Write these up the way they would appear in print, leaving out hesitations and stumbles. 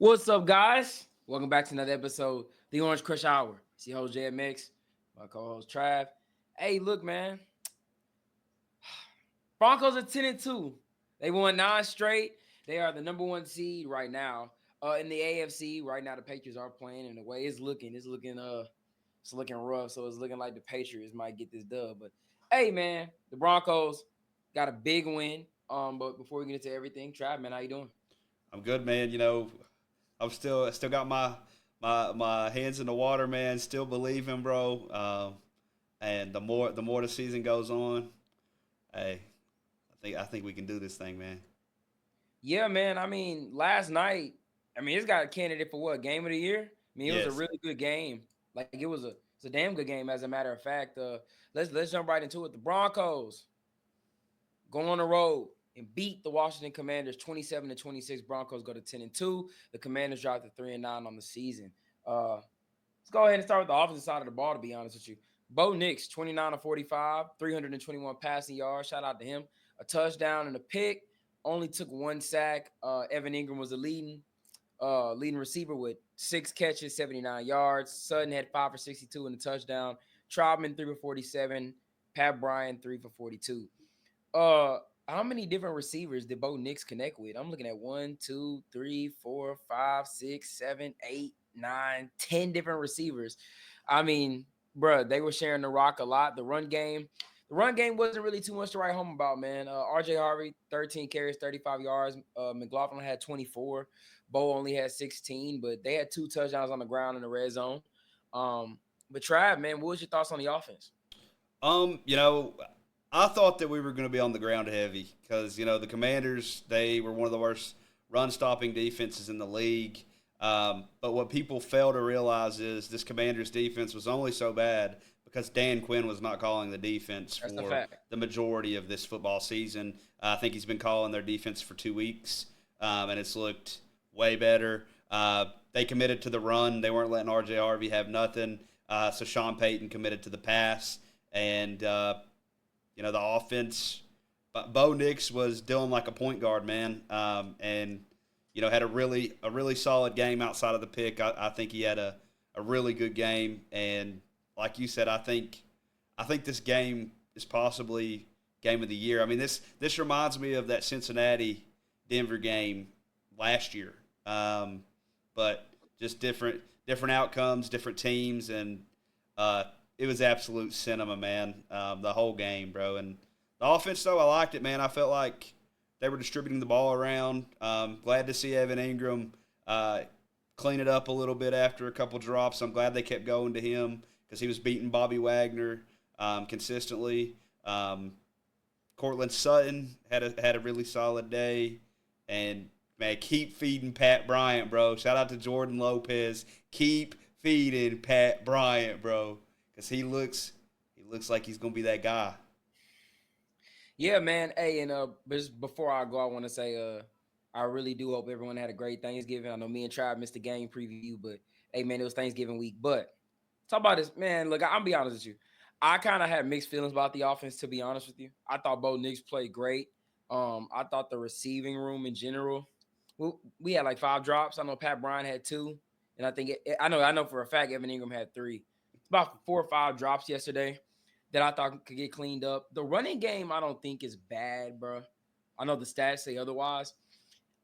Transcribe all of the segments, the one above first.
What's up, guys? Welcome back to another episode, The Orange Crush Hour. It's your host, JMX, my co-host, Trav. Hey, look, man. Broncos are 10-2. They won 9 straight. They are the number 1 seed right now. In the AFC, right now the Patriots are playing, and the way it's looking rough. So it's looking like the Patriots might get this dub. But hey, man, the Broncos got a big win. But before we get into everything, Trav, man, how you doing? I'm good, man. I still got my hands in the water, man. Still believing, bro. And the more the season goes on, hey, I think we can do this thing, man. Yeah, man. I mean, last night, it's got a candidate for what, game of the year? I mean, it was a Yes. really good game. Like it's a damn good game, as a matter of fact. Let's jump right into it. The Broncos go on the road and beat the Washington Commanders 27-26. Broncos go to 10-2. The Commanders drop to 3-9 on the season. Let's go ahead and start with the offensive side of the ball, to be honest with you. Bo Nix, 29-45, 321 passing yards. Shout out to him. A touchdown and a pick. Only took 1 sack. Evan Ingram was the leading receiver with 6 catches, 79 yards. Sutton had 5 for 62 in the touchdown. Trotman 3 for 47. Pat Bryant 3 for 42. How many different receivers did Bo Nix connect with? I'm looking at 1, 2, 3, 4, 5, 6, 7, 8, 9, 10 different receivers. I mean, bruh, they were sharing the rock a lot. The run game wasn't really too much to write home about, man. RJ Harvey, 13 carries, 35 yards. McLaughlin had 24. Bo only had 16, but they had 2 touchdowns on the ground in the red zone. But Trav, man, what was your thoughts on the offense? Um, you know, I thought that we were going to be on the ground heavy because the Commanders, they were one of the worst run stopping defenses in the league. But what people fail to realize is this Commanders defense was only so bad because Dan Quinn was not calling the defense That's the for fact. the majority of this football season. I think he's been calling their defense for 2 weeks, and it's looked way better. They committed to the run. They weren't letting R.J. Harvey have nothing. So Sean Payton committed to the pass. And the offense. But Bo Nix was doing like a point guard, man, and had a really solid game outside of the pick. I think he had a really good game, and like you said, I think this game is possibly game of the year. I mean, this reminds me of that Cincinnati Denver game last year, but just different outcomes, different teams, and it was absolute cinema, man. The whole game, bro. And the offense, though, I liked it, man. I felt like they were distributing the ball around. Glad to see Evan Ingram clean it up a little bit after a couple drops. I'm glad they kept going to him because he was beating Bobby Wagner consistently. Cortland Sutton had a really solid day, and man, keep feeding Pat Bryant, bro. Shout out to Jordan Lopez. Keep feeding Pat Bryant, bro, because he looks like he's gonna be that guy. Yeah, man. Hey, and just before I go, I want to say, I really do hope everyone had a great Thanksgiving. I know me and Tribe missed the game preview, but hey, man, it was Thanksgiving week. But talk about this, man. Look, I'm be honest with you. I kind of had mixed feelings about the offense, to be honest with you. I thought Bo Nix played great. I thought the receiving room in general, we had like 5 drops. I know Pat Bryant had 2, and I know for a fact Evan Ingram had 3. It's about 4 or 5 drops yesterday that I thought could get cleaned up. The running game, I don't think is bad, bro. I know the stats say otherwise.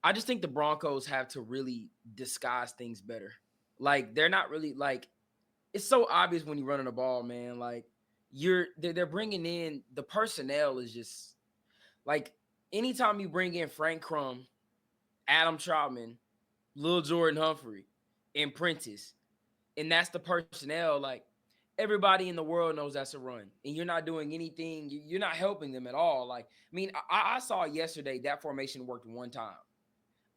I just think the Broncos have to really disguise things better. Like they're not really like it's so obvious when you're running the ball, man. Like they're bringing in the personnel is just like anytime you bring in Frank Crum, Adam Troutman, Lil Jordan Humphrey, and Prentice, and that's the personnel. Like everybody in the world knows that's a run, and you're not doing anything. You're not helping them at all. Like I saw yesterday that formation worked one time.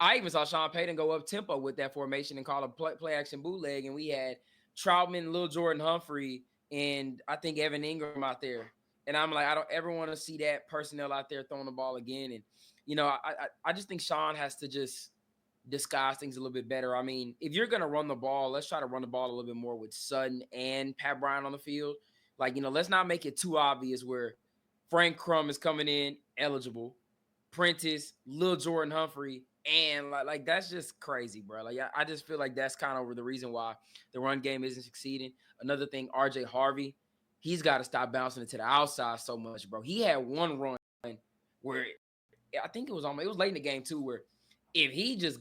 I even saw Sean Payton go up tempo with that formation and call a play action bootleg, and we had Troutman, Lil Jordan Humphrey, and I think Evan Ingram out there. And I'm like, I don't ever want to see that personnel out there throwing the ball again. And I just think Sean has to just disguise things a little bit better. I mean, if you're gonna run the ball, let's try to run the ball a little bit more with Sutton and Pat Bryant on the field. Like, let's not make it too obvious where Frank Crum is coming in eligible, Prentice, Lil Jordan Humphrey, and like that's just crazy, bro. Like I just feel like that's kind of the reason why the run game isn't succeeding. Another thing, RJ Harvey, he's got to stop bouncing it to the outside so much, bro. He had one run where I think it was late in the game too, where if he just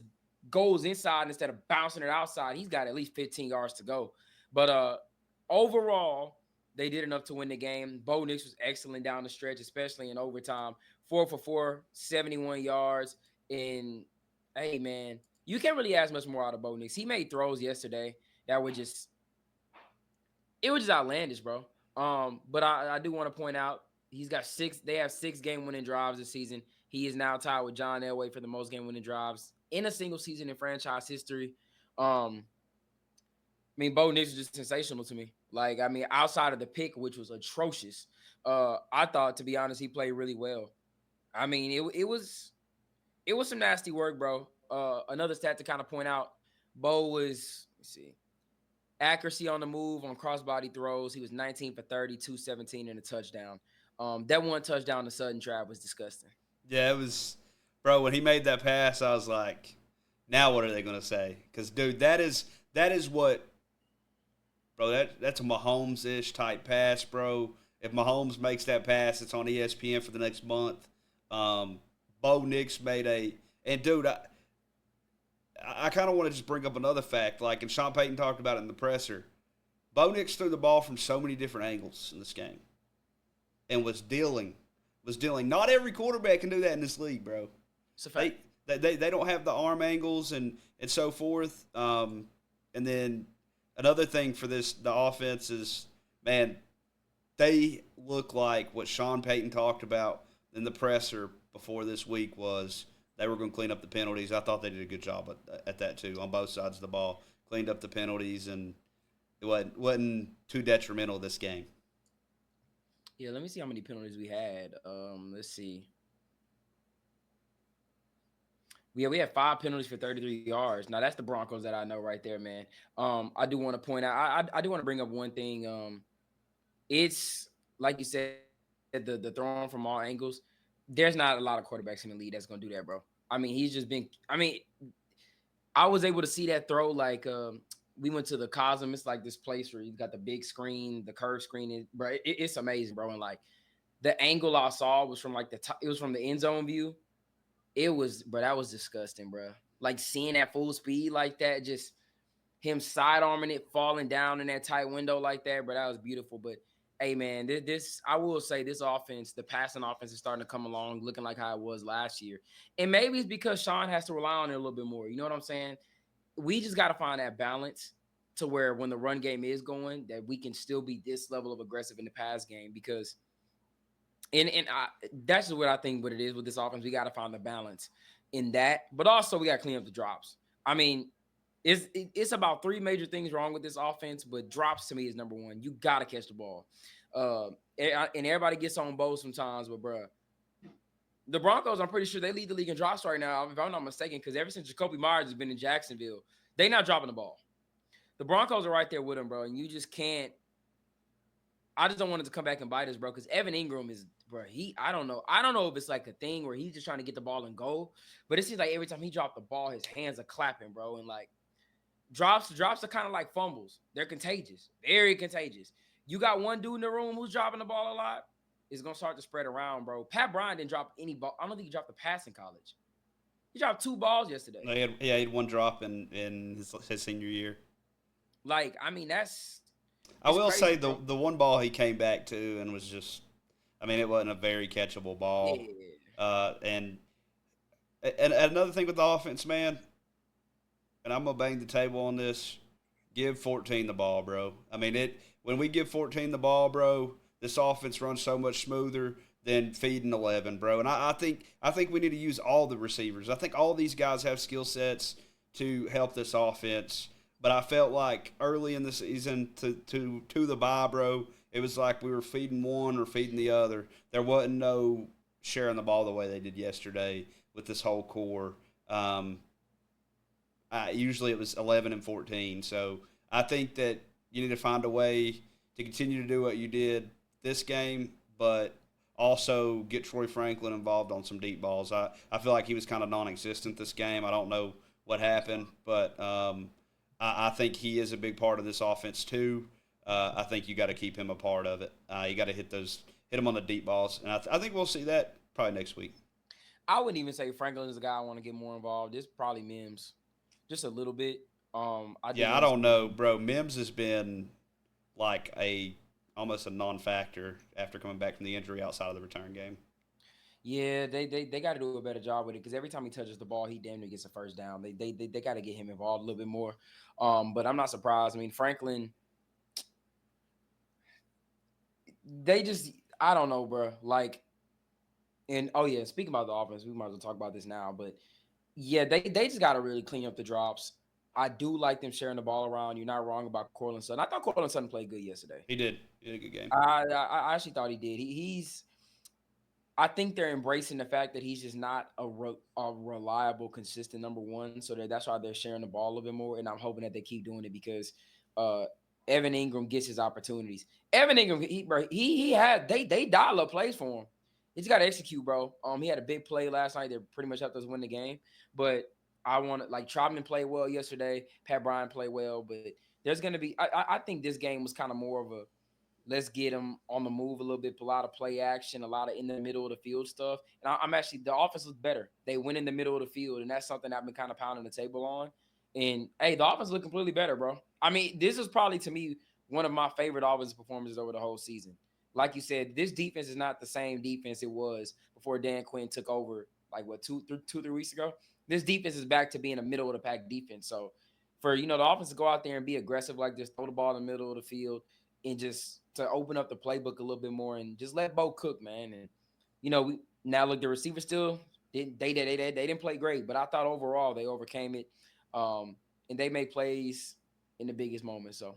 goes inside instead of bouncing it outside, he's got at least 15 yards to go. But overall, they did enough to win the game. Bo Nix was excellent down the stretch, especially in overtime. 4 for 4, 71 yards. And hey, man, you can't really ask much more out of Bo Nix. He made throws yesterday that were just it was just outlandish, bro. But I do want to point out he's got six. They have 6 game-winning drives this season. He is now tied with John Elway for the most game-winning drives in a single season in franchise history. I mean, Bo Nix is just sensational to me. Like, I mean, outside of the pick, which was atrocious, I thought, to be honest, he played really well. I mean, it was some nasty work, bro. Another stat to kind of point out: Bo was let's see accuracy on the move on crossbody throws. He was 19 for 30, 217 and a touchdown. That one touchdown to Sutton Trav was disgusting. Yeah, it was, bro. When he made that pass, I was like, now what are they gonna say? Because dude, that is what, bro. That's a Mahomes-ish type pass, bro. If Mahomes makes that pass, it's on ESPN for the next month. Bo Nix made and dude, I kind of want to just bring up another fact. Like, and Sean Payton talked about it in the presser. Bo Nix threw the ball from so many different angles in this game, and was dealing. Not every quarterback can do that in this league, bro. It's a fact. They don't have the arm angles and so forth. And then another thing for the offense is, man, they look like what Sean Payton talked about in the presser before this week was they were going to clean up the penalties. I thought they did a good job at that too on both sides of the ball. Cleaned up the penalties, and it wasn't too detrimental this game. Yeah, let me see how many penalties we had. Let's see. We had 5 penalties for 33 yards. Now that's the Broncos that I know right there, man. I do want to point out. I do want to bring up one thing. It's like you said, the throwing from all angles. There's not a lot of quarterbacks in the league that's gonna do that, bro. I mean, he's just been. I mean, I was able to see that throw. Like, we went to the Cosm. It's like this place where you got the big screen, the curved screen, bro. It's amazing, bro. And like the angle I saw was from like the top. It was from the end zone view. It was, bro. That was disgusting, bro. Like seeing that full speed like that, just him sidearming it, falling down in that tight window like that, bro. That was beautiful. But hey, man, this I will say this offense, the passing offense is starting to come along, looking like how it was last year. And maybe it's because Sean has to rely on it a little bit more. You know what I'm saying? We just got to find that balance to where when the run game is going, that we can still be this level of aggressive in the pass game because that's what I think what it is with this offense. We got to find the balance in that, but also we got to clean up the drops. I mean, it's about 3 major things wrong with this offense, but drops to me is number 1. You got to catch the ball. And everybody gets on both sometimes, but bro, the Broncos, I'm pretty sure they lead the league in drops right now, if I'm not mistaken, because ever since Jacoby Myers has been in Jacksonville, they not dropping the ball. The Broncos are right there with them, bro, and you just can't. I just don't want it to come back and bite us, bro, because Evan Ingram is, bro, I don't know if it's like a thing where he's just trying to get the ball and go, but it seems like every time he dropped the ball, his hands are clapping, bro, and like drops are kind of like fumbles. They're contagious, very contagious. You got one dude in the room who's dropping the ball a lot, it's going to start to spread around, bro. Pat Bryant didn't drop any ball. I don't think he dropped a pass in college. He dropped 2 balls yesterday. No, he had one drop in his senior year. Like, I mean, that's. I will crazy, say bro. the one ball he came back to and was just, I mean, it wasn't a very catchable ball. Yeah. And another thing with the offense, man, and I'm gonna bang the table on this. Give 14 the ball, bro. I mean, when we give 14 the ball, bro, this offense runs so much smoother than feeding 11, bro. And I think we need to use all the receivers. I think all these guys have skill sets to help this offense. But I felt like early in the season to the bye, bro, it was like we were feeding one or feeding the other. There wasn't no sharing the ball the way they did yesterday with this whole core. Usually it was 11 and 14. So I think that you need to find a way to continue to do what you did this game, but Also, get Troy Franklin involved on some deep balls. I feel like he was kind of non-existent this game. I don't know what happened, but I think he is a big part of this offense too. I think you got to keep him a part of it. You got to hit him on the deep balls, and I think we'll see that probably next week. I wouldn't even say Franklin is a guy I want to get more involved. It's probably Mims, just a little bit. I do Yeah, I want to don't see know, him. bro. Mims has been like a almost a non-factor after coming back from the injury outside of the return game. Yeah, they got to do a better job with it because every time he touches the ball, he damn near gets a first down. They got to get him involved a little bit more. But I'm not surprised. I mean, Franklin, they just I don't know, bro. Like, and oh yeah, speaking about the offense, we might as well talk about this now. But yeah, they just got to really clean up the drops. I do like them sharing the ball around. You're not wrong about Cortland Sutton. I thought Cortland Sutton played good yesterday. He did. He did a good game. I actually thought he did. He's I think they're embracing the fact that he's just not a reliable, consistent number one. So that's why they're sharing the ball a little bit more. And I'm hoping that they keep doing it because uh, Evan Ingram gets his opportunities. Evan Ingram, he had they dial up plays for him. He's got to execute, bro. He had a big play last night that pretty much helped us win the game. But I want to like Trotman played well yesterday. Pat Bryant played well, but there's gonna be. I think this game was kind of more of a let's get them on the move a little bit, a lot of play action, a lot of in the middle of the field stuff. And I'm actually the offense looks better. They went in the middle of the field, and that's something I've been kind of pounding the table on. And hey, the offense look completely better, bro. I mean, this is probably to me one of my favorite offensive performances over the whole season. Like you said, this defense is not the same defense it was before Dan Quinn took over. Like what 3 weeks ago. This defense is back to being a middle of the pack defense. So for the offense to go out there and be aggressive like this, throw the ball in the middle of the field, and just to open up the playbook a little bit more and just let Bo cook, man. And we now look the receivers still they didn't play great, but I thought overall they overcame it, and they made plays in the biggest moments. So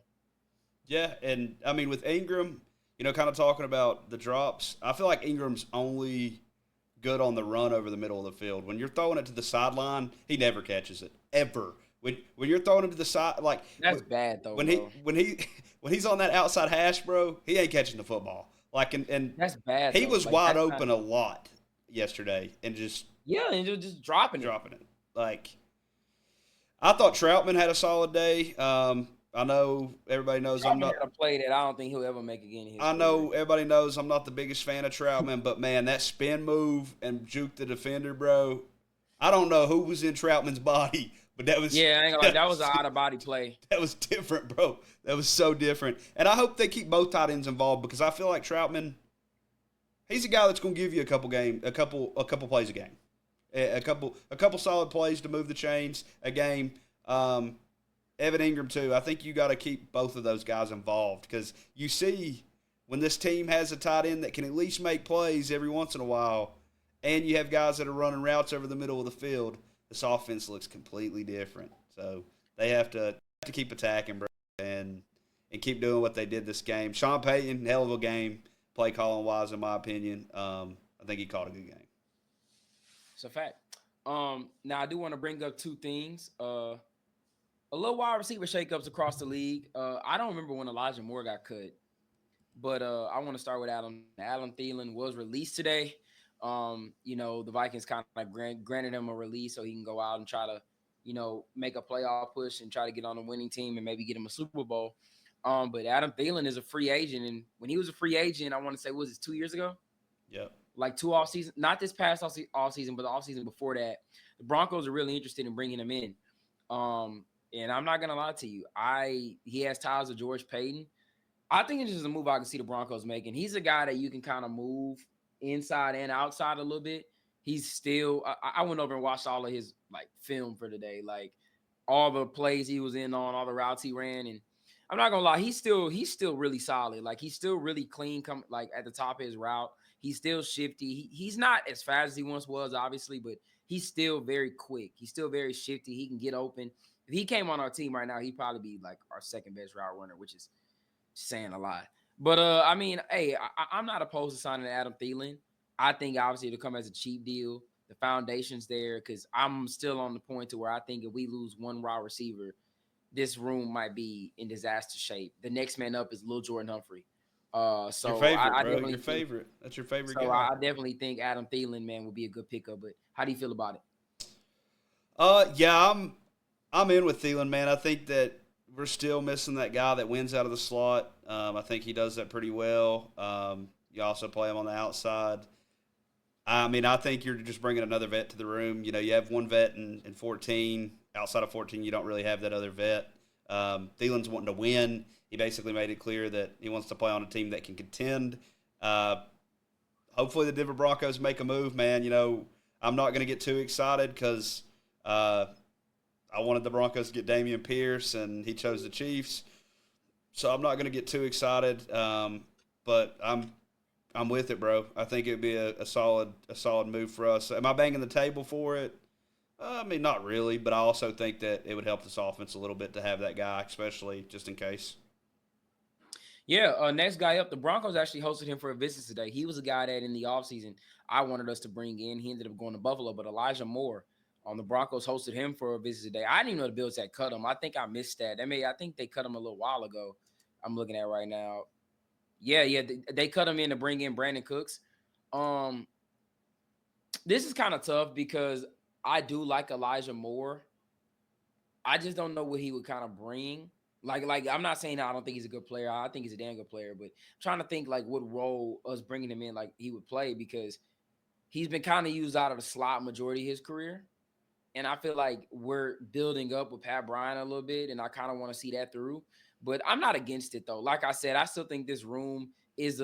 Yeah, and I mean with Ingram, kind of talking about the drops. I feel like Ingram's only good on the run over the middle of the field. When you're throwing it to the sideline, he never catches it ever. When you're throwing him to the side, like that's bad though, when he bro. when he when he's on that outside hash, bro, he ain't catching the football. Like and That's bad he though. was Like wide that's not. open a lot yesterday and just Yeah, and just dropping it. dropping it. Like I thought Troutman had a solid day. I know everybody knows I'm Dropping not. had a play that I don't think he'll ever make again in his I career. know everybody knows I'm not the biggest fan of Troutman, but man, that spin move and juke the defender, bro. I don't know who was in Troutman's body, but that was Yeah, I ain't gonna lie, that that was an was, out of body play. that was different, bro. That was so different. And I hope they keep both tight ends involved because I feel like Troutman, he's a guy that's going to give you a couple plays a game, a couple solid plays to move the chains a game. Evan Ingram too. I think you got to keep both of those guys involved because you see when this team has a tight end that can at least make plays every once in a while, and you have guys that are running routes over the middle of the field, this offense looks completely different. So they have to keep attacking, bro, and keep doing what they did this game. Sean Payton, hell of a game, play calling wise, in my opinion. I think he called a good game. It's a fact. Now I do want to bring up two things. A little wide receiver shakeups across the league. I don't remember when Elijah Moore got cut, but I want to start with Adam. Adam Thielen was released today. The Vikings kind of granted him a release so he can go out and try to, make a playoff push and try to get on a winning team and maybe get him a Super Bowl. But Adam Thielen is a free agent, and when he was a free agent, I want to say was it 2 years ago? Yep. Like two off season, not this past off season, but the off season before that. The Broncos are really interested in bringing him in. And I'm not gonna lie to you, he has ties with George Payton. I think it's just a move I can see the Broncos making. He's a guy that you can kind of move inside and outside a little bit. He's still. I went over and watched all of his like film for today, like all the plays he was in on, all the routes he ran, and I'm not gonna lie, he's still really solid. Like he's still really clean. Come like at the top of his route, he's still shifty. He's not as fast as he once was, obviously, but he's still very quick. He's still very shifty. He can get open. If he came on our team right now, he'd probably be like our second best route runner, which is saying a lot. But I mean, hey, I'm not opposed to signing Adam Thielen. I think obviously it'll come as a cheap deal. The foundation's there because I'm still on the point to where I think if we lose one wide receiver, this room might be in disaster shape. The next man up is Lil Jordan Humphrey. Your So favorite, I bro. definitely Your think favorite. That's your favorite so. guy. I definitely think Adam Thielen, man, would be a good pickup. But how do you feel about it? Yeah, I'm in with Thielen, man. I think that we're still missing that guy that wins out of the slot. I think he does that pretty well. You also play him on the outside. I mean, I think you're just bringing another vet to the room. You know, you have one vet in 14. Outside of 14, you don't really have that other vet. Thielen's wanting to win. He basically made it clear that he wants to play on a team that can contend. Uh, Hopefully, the Denver Broncos make a move, man. You know, I'm not going to get too excited because uh, I wanted the Broncos to get Damian Pierce, and he chose the Chiefs. So I'm not going to get too excited. But I'm with it, bro. I think it'd be a solid move for us. Am I banging the table for it? I mean, not really, but I also think that it would help this offense a little bit to have that guy, especially just in case. Yeah, next guy up, the Broncos actually hosted him for a visit today. He was a guy that in the offseason I wanted us to bring in. He ended up going to Buffalo, but Elijah Moore on the Broncos hosted him for a visit today. I didn't even know the Bills had cut him. I think I missed that. I think they cut him a little while ago. I'm looking at right now. Yeah, they cut him in to bring in Brandon Cooks. Um, this is kind of tough because I do like Elijah Moore. I just don't know what he would kind of bring. Like I'm not saying I don't think he's a good player. I think he's a damn good player, but I'm trying to think like what role us bringing him in like he would play because he's been kind of used out of the slot majority of his career. And I feel like we're building up with Pat Bryant a little bit, and I kind of want to see that through. But I'm not against it though. Like I said, I still think this room is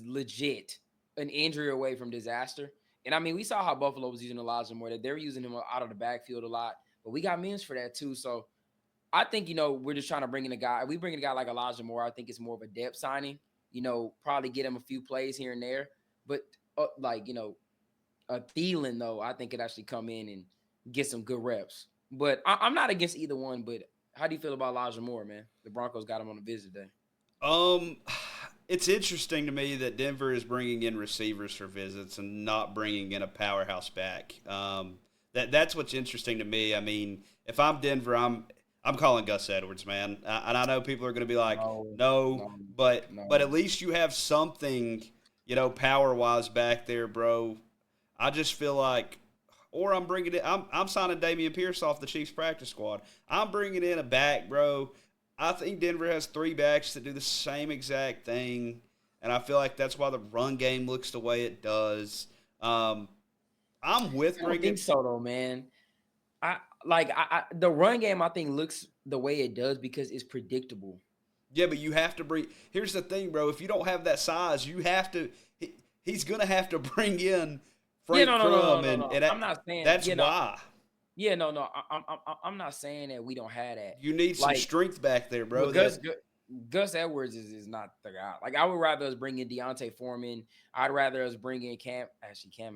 legit an injury away from disaster. And I mean, we saw how Buffalo was using Elijah Moore, that they're using him out of the backfield a lot, but we got Mims for that too. So I think, we're just trying to bring in a guy. We bring in a guy like Elijah Moore. I think it's more of a depth signing, probably get him a few plays here and there. But a Thielen, though, I think could actually come in and get some good reps. But I'm not against either one. But how do you feel about Elijah Moore, man? The Broncos got him on a visit day. Um, it's interesting to me that Denver is bringing in receivers for visits and not bringing in a powerhouse back. That's what's interesting to me. I mean, if I'm Denver, I'm calling Gus Edwards, man. And I know people are going to be like, No, no, no, but no. at least you have something, power wise back there, bro. I just feel like, or I'm bringing it. I'm signing Damian Pierce off the Chiefs practice squad. I'm bringing in a back, bro. I think Denver has three backs that do the same exact thing, and I feel like that's why the run game looks the way it does. Um, I'm with I don't bringing. think so, though, man. The run game I think looks the way it does because it's predictable. Yeah, but you have to bring. Here's the thing, bro. If you don't have that size, you have to. He's gonna have to bring in Yeah, Frank no, no, no, no, Crum, no, and no. and I'm not saying. that's why Yeah, no, no. I'm not saying that we don't have that. you need some Like, strength back there, bro. but Gus Edwards is not the guy. Like, I would rather us bring in Deontay Foreman. I'd rather us bring in Cam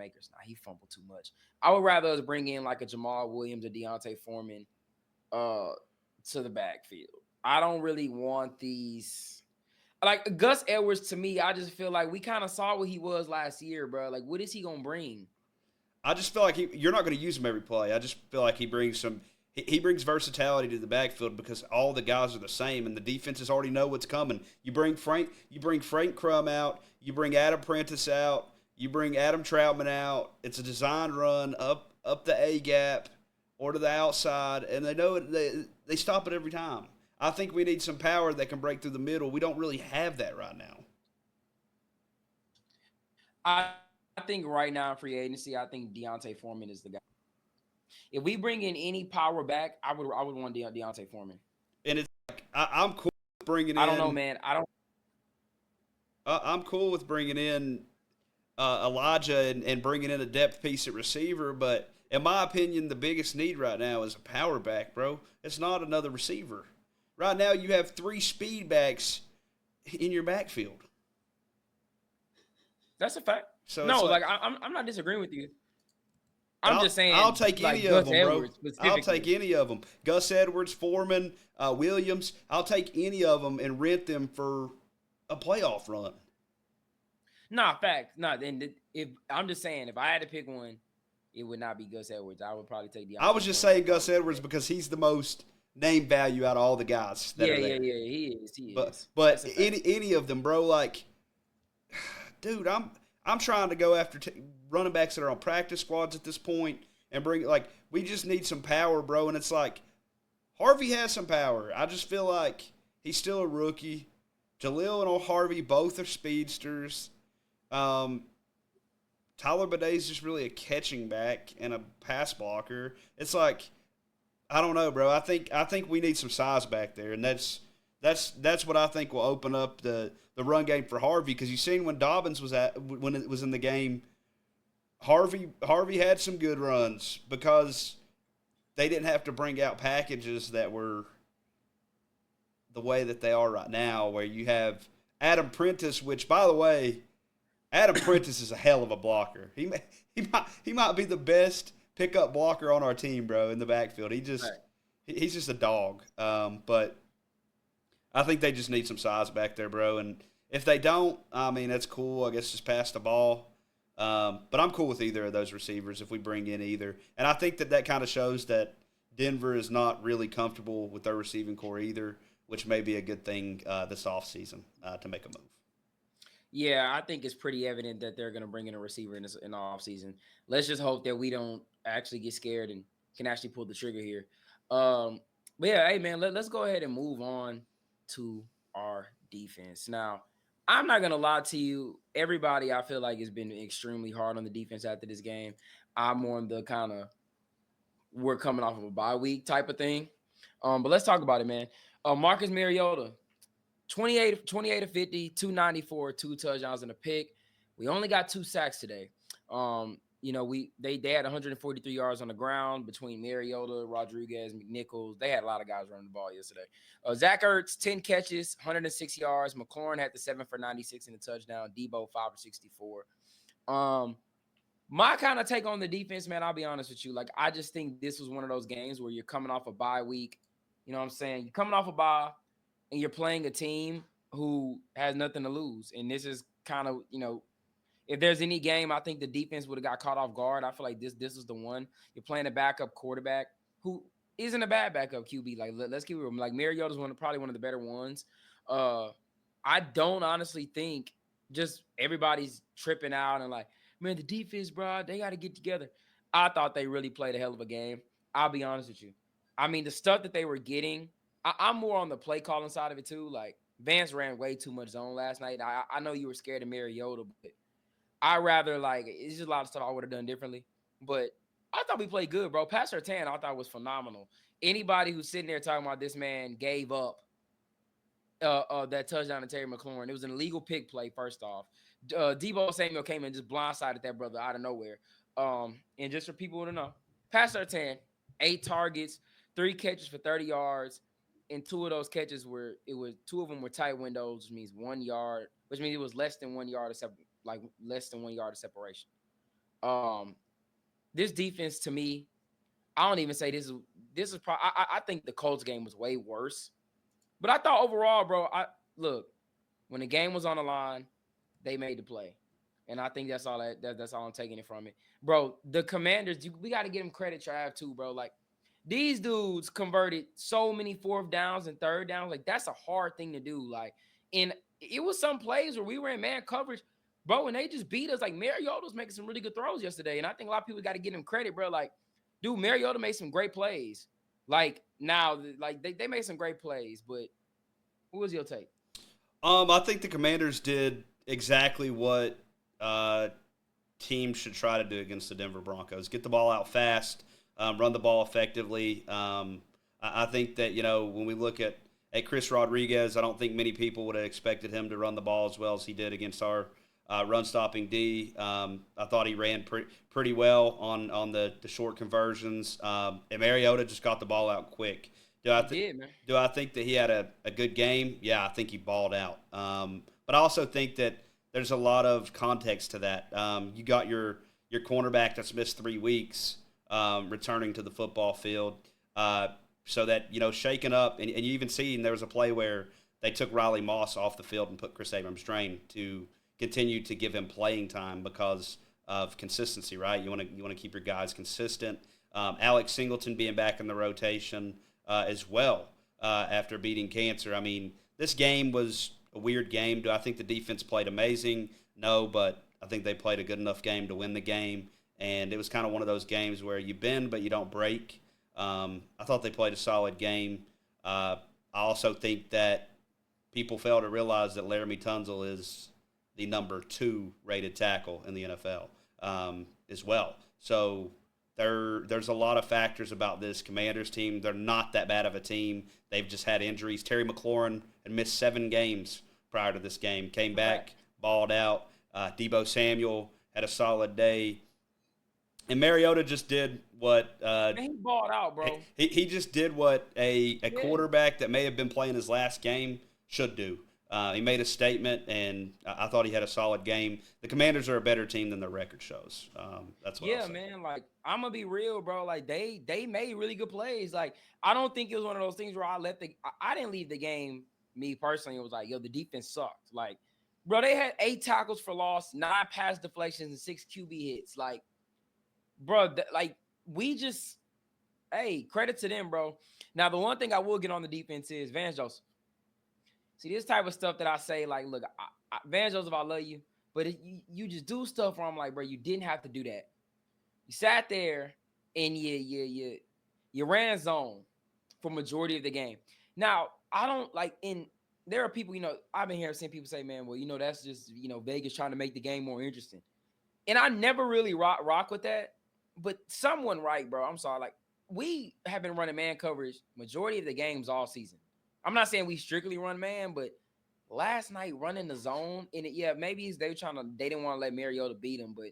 Akers. Nah, he fumbled too much. I would rather us bring in like a Jamal Williams or Deontay Foreman uh to the backfield. I don't really want these like Gus Edwards to me. I just feel like we kind of saw what he was last year, bro. Like, what is he gonna bring? I just feel like you're not going to use him every play. I just feel like he brings some. He brings versatility to the backfield because all the guys are the same, and the defenses already know what's coming. You bring Frank Crum out. You bring Adam Prentice out. You bring Adam Troutman out. It's a designed run up the A gap or to the outside, and they know it. They stop it every time. I think we need some power that can break through the middle. We don't really have that right now. I think right now in free agency, I think Deontay Foreman is the guy. If we bring in any power back, I would want Deontay Foreman. And it's like I'm cool with bringing I don't know, in. man. I don't. I'm cool with bringing in Elijah and bringing in a depth piece at receiver, but in my opinion, the biggest need right now is a power back, bro. It's not another receiver. Right now, you have three speed backs in your backfield. That's a fact. So it's No, like, like I'm not disagreeing with you. I'm I'll, just saying, I'll take like any of Gus them, bro. Edwards I'll take specifically. any of them. Gus Edwards, Foreman, Williams. I'll take any of them and rent them for a playoff run. Nah, fact. Nah, then if I'm just saying, if I had to pick one, it would not be Gus Edwards. I would probably take I Deontay was just Foreman saying if I Gus was doing Edwards that. because he's name value out of all the guys that Yeah, are yeah, there. yeah. He is. He But is. but That's a fact. any of them, bro, like, dude, I'm trying to go after running backs that are on practice squads at this point and bring like we just need some power, bro. And it's like Harvey has some power. I just feel like he's still a rookie. Jaleel and Harvey both are speedsters. Um, Tyler Baday's just really a catching back and a pass blocker. It's like I don't know, bro. I think we need some size back there, and that's what I think will open up the run game for Harvey because you seen when Dobbins was when it was in the game. Harvey had some good runs because they didn't have to bring out packages that were the way that they are right now, where you have Adam Prentice, which by the way, Adam Prentice is a hell of a blocker. He might be the best pickup blocker on our team, bro, in the backfield. Right. He's just a dog. But I think they just need some size back there, bro. And if they don't, I mean, that's cool. I guess just pass the ball. But I'm cool with either of those receivers if we bring in either. And I think that kind of shows that Denver is not really comfortable with their receiving core either, which may be a good thing this offseason to make a move. Yeah, I think it's pretty evident that they're going to bring in a receiver in the offseason. Let's just hope that we don't actually get scared and can actually pull the trigger here. But yeah, hey man, let's go ahead and move on to our defense. Now, I'm not gonna lie to you. Everybody I feel like has been extremely hard on the defense after this game. I'm on the kind of we're coming off of a bye week type of thing. But let's talk about it, man. Marcus Mariota, 28 to 50, 294, 2 touchdowns and a pick. We only got 2 sacks today. They had 143 yards on the ground between Mariota, Rodriguez, McNichols. They had a lot of guys running the ball yesterday. Zach Ertz, 10 catches, 106 yards. McLaurin had the 7 for 96 and a touchdown. Debo, 5 for 64. My kind of take on the defense, man, I'll be honest with you. Like, I just think this was one of those games where you're coming off a bye week. You know what I'm saying? You're coming off a bye and you're playing a team who has nothing to lose. And this is kind of, if there's any game, I think the defense would have got caught off guard. I feel like this is the one. You're playing a backup quarterback who isn't a bad backup QB. Like, let's keep it real. Like, Mariota's probably one of the better ones. I don't honestly think just everybody's tripping out and like, man, the defense, bro, they got to get together. I thought they really played a hell of a game. I'll be honest with you. I mean, the stuff that they were getting, I'm more on the play calling side of it too. Like, Vance ran way too much zone last night. I know you were scared of Mariota, but I rather it's just a lot of stuff I would have done differently. But I thought we played good, bro. Pastor Tan, I thought was phenomenal. Anybody who's sitting there talking about this man gave up that touchdown to Terry McLaurin, it was an illegal pick play. First off, Debo Samuel came and just blindsided that brother out of nowhere. And just for people to know, Pastor Tan, 8 targets, 3 catches for 30 yards. And 2 of those catches 2 of them were tight windows, which means 1 yard, which means it was less than 1 yard less than 1 yard of separation. This defense to me, I don't even say this is probably, I think the Colts game was way worse. But I thought overall, bro, look, when the game was on the line, they made the play. And I think that's all that's all I'm taking it from it. Bro, the Commanders, we got to give them credit, Trav, too, bro. Like, these dudes converted so many 4th downs and 3rd downs. Like, that's a hard thing to do. Like, and it was some plays where we were in man coverage, bro, and they just beat us. Like, Mariota was making some really good throws yesterday. And I think a lot of people got to give him credit, bro. Like, dude, Mariota made some great plays. Like, now, like, they made some great plays. But what was your take? I think the Commanders did exactly what teams should try to do against the Denver Broncos: get the ball out fast, run the ball effectively. I think that when we look at Chris Rodriguez, I don't think many people would have expected him to run the ball as well as he did against our run-stopping D. I thought he ran pretty well on the short conversions. And Mariota just got the ball out quick. Do I think that he had a good game? Yeah, I think he balled out. But I also think that there's a lot of context to that. You got your cornerback that's missed 3 weeks returning to the football field. So that, shaking up, and you even seen there was a play where they took Riley Moss off the field and put Chris Abrams-Drain to continue to give him playing time because of consistency, right? You want to keep your guys consistent. Alex Singleton being back in the rotation. as well after beating cancer. I mean, this game was a weird game. Do I think the defense played amazing? No, but I think they played a good enough game to win the game. And it was kind of one of those games where you bend but you don't break. I thought they played a solid game. I also think that people fail to realize that Laramie Tunsil is the number 2 rated tackle in the NFL as well. So there's a lot of factors about this Commanders team. They're not that bad of a team. They've just had injuries. Terry McLaurin had missed 7 games prior to this game. Came back, balled out. Deebo Samuel had a solid day. And Mariota just did what he balled out, bro. He just did what a quarterback that may have been playing his last game should do. He made a statement, and I thought he had a solid game. The Commanders are a better team than their record shows. That's what I'll say. Man. Like, I'm gonna be real, bro. Like, they made really good plays. Like, I don't think it was one of those things where I didn't leave the game. Me personally, it was like, yo, the defense sucked. Like, bro, they had 8 tackles for loss, 9 pass deflections, and 6 QB hits. Like, bro, we just, hey, credit to them, bro. Now, the one thing I will get on the defense is Vance Joseph. See, this type of stuff that I say, like, look, Vance Joseph, I love you, but you just do stuff where I'm like, bro, you didn't have to do that. You sat there and you ran zone for majority of the game. Now, I don't there are people, I've been seeing people say, man, well, that's just, Vegas trying to make the game more interesting. And I never really rock with that, but someone right, bro. I'm sorry. Like, we have been running man coverage majority of the games all season. I'm not saying we strictly run man, but last night running the zone, and maybe they didn't want to let Mariota beat him, but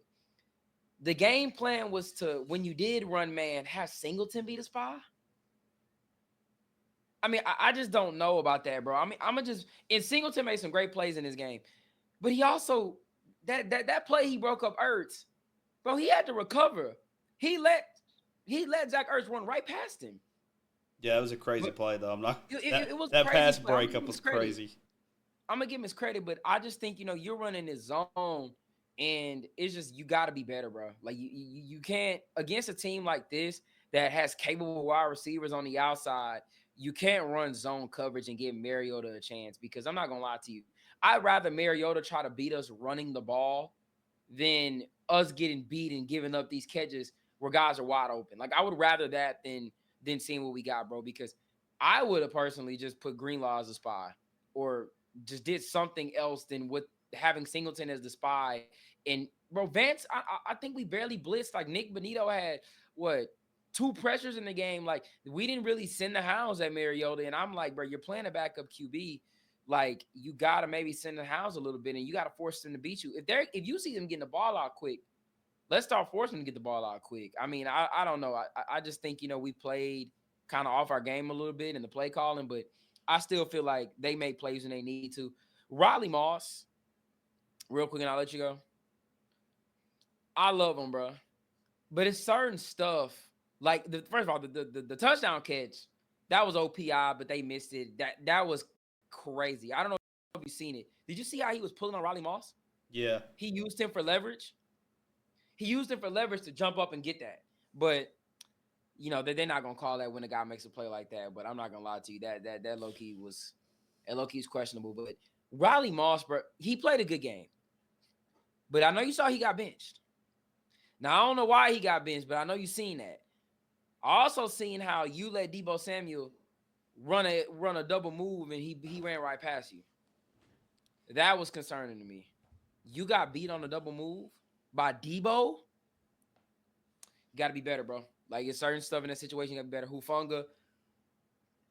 the game plan was to, when you did run man, have Singleton beat a spy. I mean, I just don't know about that, bro. I mean, and Singleton made some great plays in this game, but he also, that play he broke up Ertz, bro, he had to recover. He let Zach Ertz run right past him. Yeah, it was a crazy play, though. I'm not. It was that pass play. breakup was crazy. I'm gonna give him his credit, but I just think you're running this zone, and it's just you got to be better, bro. Like you can't, against a team like this that has capable wide receivers on the outside. You can't run zone coverage and give Mariota a chance, because I'm not gonna lie to you. I'd rather Mariota try to beat us running the ball than us getting beat and giving up these catches where guys are wide open. Like, I would rather that than seeing what we got, bro, because I would have personally just put Greenlaw as a spy or just did something else than with having Singleton as the spy. And, bro, Vance, I think we barely blitzed. Like, Nick Bonito had, 2 pressures in the game. Like, we didn't really send the hounds at Mariota. And I'm like, bro, you're playing a backup QB. Like, you got to maybe send the hounds a little bit, and you got to force them to beat you. If you see them getting the ball out quick, let's start forcing them to get the ball out quick. I mean, I don't know. I just think, we played kind of off our game a little bit in the play calling, but I still feel like they make plays when they need to. Riley Moss, real quick, and I'll let you go. I love him, bro. But it's certain stuff. Like, first of all, the touchdown catch, that was OPI, but they missed it. That was crazy. I don't know if you've seen it. Did you see how he was pulling on Riley Moss? Yeah. He used him for leverage. He used it for leverage to jump up and get that. But, they're not going to call that when a guy makes a play like that. But I'm not going to lie to you. That low-key was questionable. But Riley Moss, bro, he played a good game. But I know you saw he got benched. Now, I don't know why he got benched, but I know you seen that. I also seen how you let Deebo Samuel run a double move, and he ran right past you. That was concerning to me. You got beat on a double move by Deebo. You got to be better, bro. Like, it's certain stuff in that situation you got to be better. Hufanga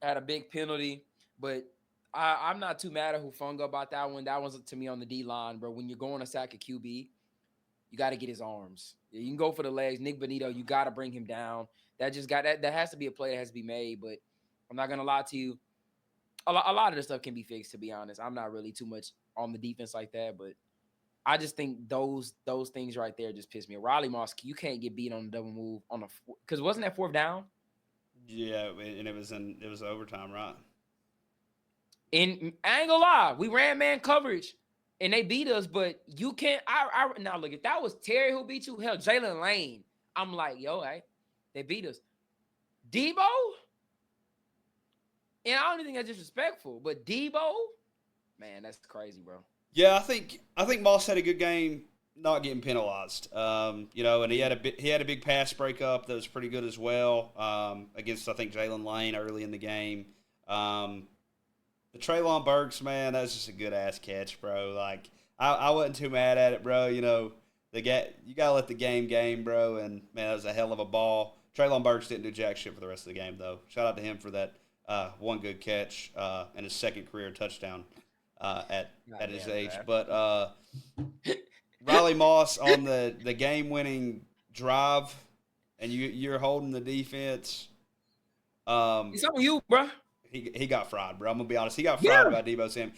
had a big penalty, but I'm not too mad at Hufanga about that one. That was, to me, on the D-line, bro. When you're going to sack a QB, you got to get his arms. You can go for the legs. Nick Bonito, you got to bring him down. That has to be a play that has to be made, but I'm not going to lie to you. A lot of this stuff can be fixed, to be honest. I'm not really too much on the defense like that, but I just think those things right there just piss me off. Riley Moss, you can't get beat on a double move because wasn't that 4th down? Yeah, and it was overtime, right? And I ain't gonna lie, we ran man coverage and they beat us, but you can't. Now look, if that was Terry who beat you, hell, Jalen Lane, I'm like, yo, hey, they beat us. Deebo, And I don't even think that's disrespectful. But Debo, man, that's crazy, bro. Yeah, I think Moss had a good game, not getting penalized. And he had a big pass breakup that was pretty good as well against I think Jalen Lane early in the game. The Treylon Burks, man, that's just a good ass catch, bro. Like I wasn't too mad at it, bro. You gotta let the game, bro. And man, that was a hell of a ball. Treylon Burks didn't do jack shit for the rest of the game, though. Shout out to him for that one good catch and his second career touchdown at his age. But Riley Moss on the game winning drive, and you're holding the defense. It's on you, bro. He got fried, bro. I'm gonna be honest. He got fried Yeah. by Debo Samuel.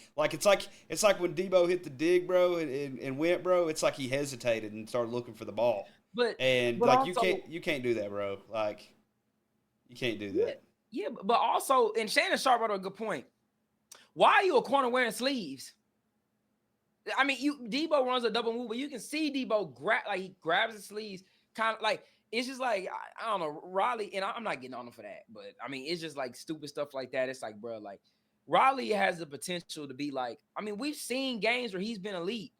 It's like when Debo hit the dig, bro, and went, bro. It's like he hesitated and started looking for the ball. But And but like also, you can't do that, bro. Like you can't do yeah, that. yeah, but also, and Shannon Sharp brought up a good point. Why are you a corner wearing sleeves? I mean, Debo runs a double move, but you can see Debo he grabs his sleeves, kind of like it's just like I don't know, Riley, and I'm not getting on him for that, but I mean, it's just like stupid stuff like that. It's like, bro, like Riley has the potential to be like, I mean, we've seen games where he's been elite,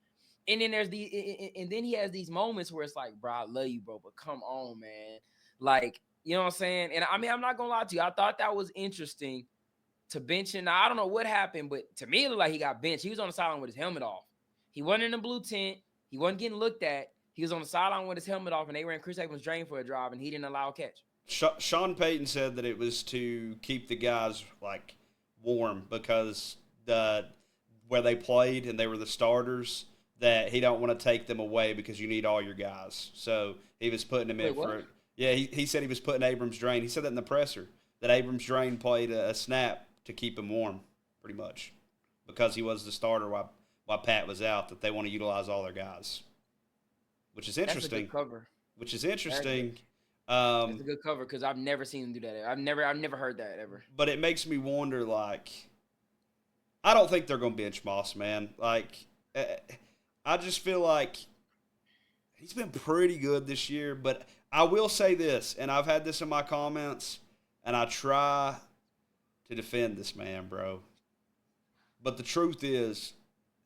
and then and then he has these moments where it's like, bro, I love you, bro, but come on, man, like you know what I'm saying? And I mean, I'm not gonna lie to you, I thought that was interesting to bench him. Now, I don't know what happened, but to me, it looked like he got benched. He was on the sideline with his helmet off. He wasn't in the blue tent. He wasn't getting looked at. He was on the sideline with his helmet off, and they ran Chris Evans drain for a drive, and he didn't allow a catch. Sean Payton said that it was to keep the guys like warm because where they played and they were the starters that he don't want to take them away because you need all your guys. So he was putting them in for it. Yeah, he said he was putting Abrams Drain. He said that in the presser that Abrams Drain played a snap to keep him warm, pretty much, because he was the starter while Pat was out. That they want to utilize all their guys, which is interesting. That's a good cover. Which is interesting. That's a good cover because I've never seen him do that. I've never heard that ever. But it makes me wonder, like, I don't think they're going to bench Moss, man. Like, I just feel like he's been pretty good this year. But I will say this, and I've had this in my comments, and I try to defend this man, bro. But the truth is,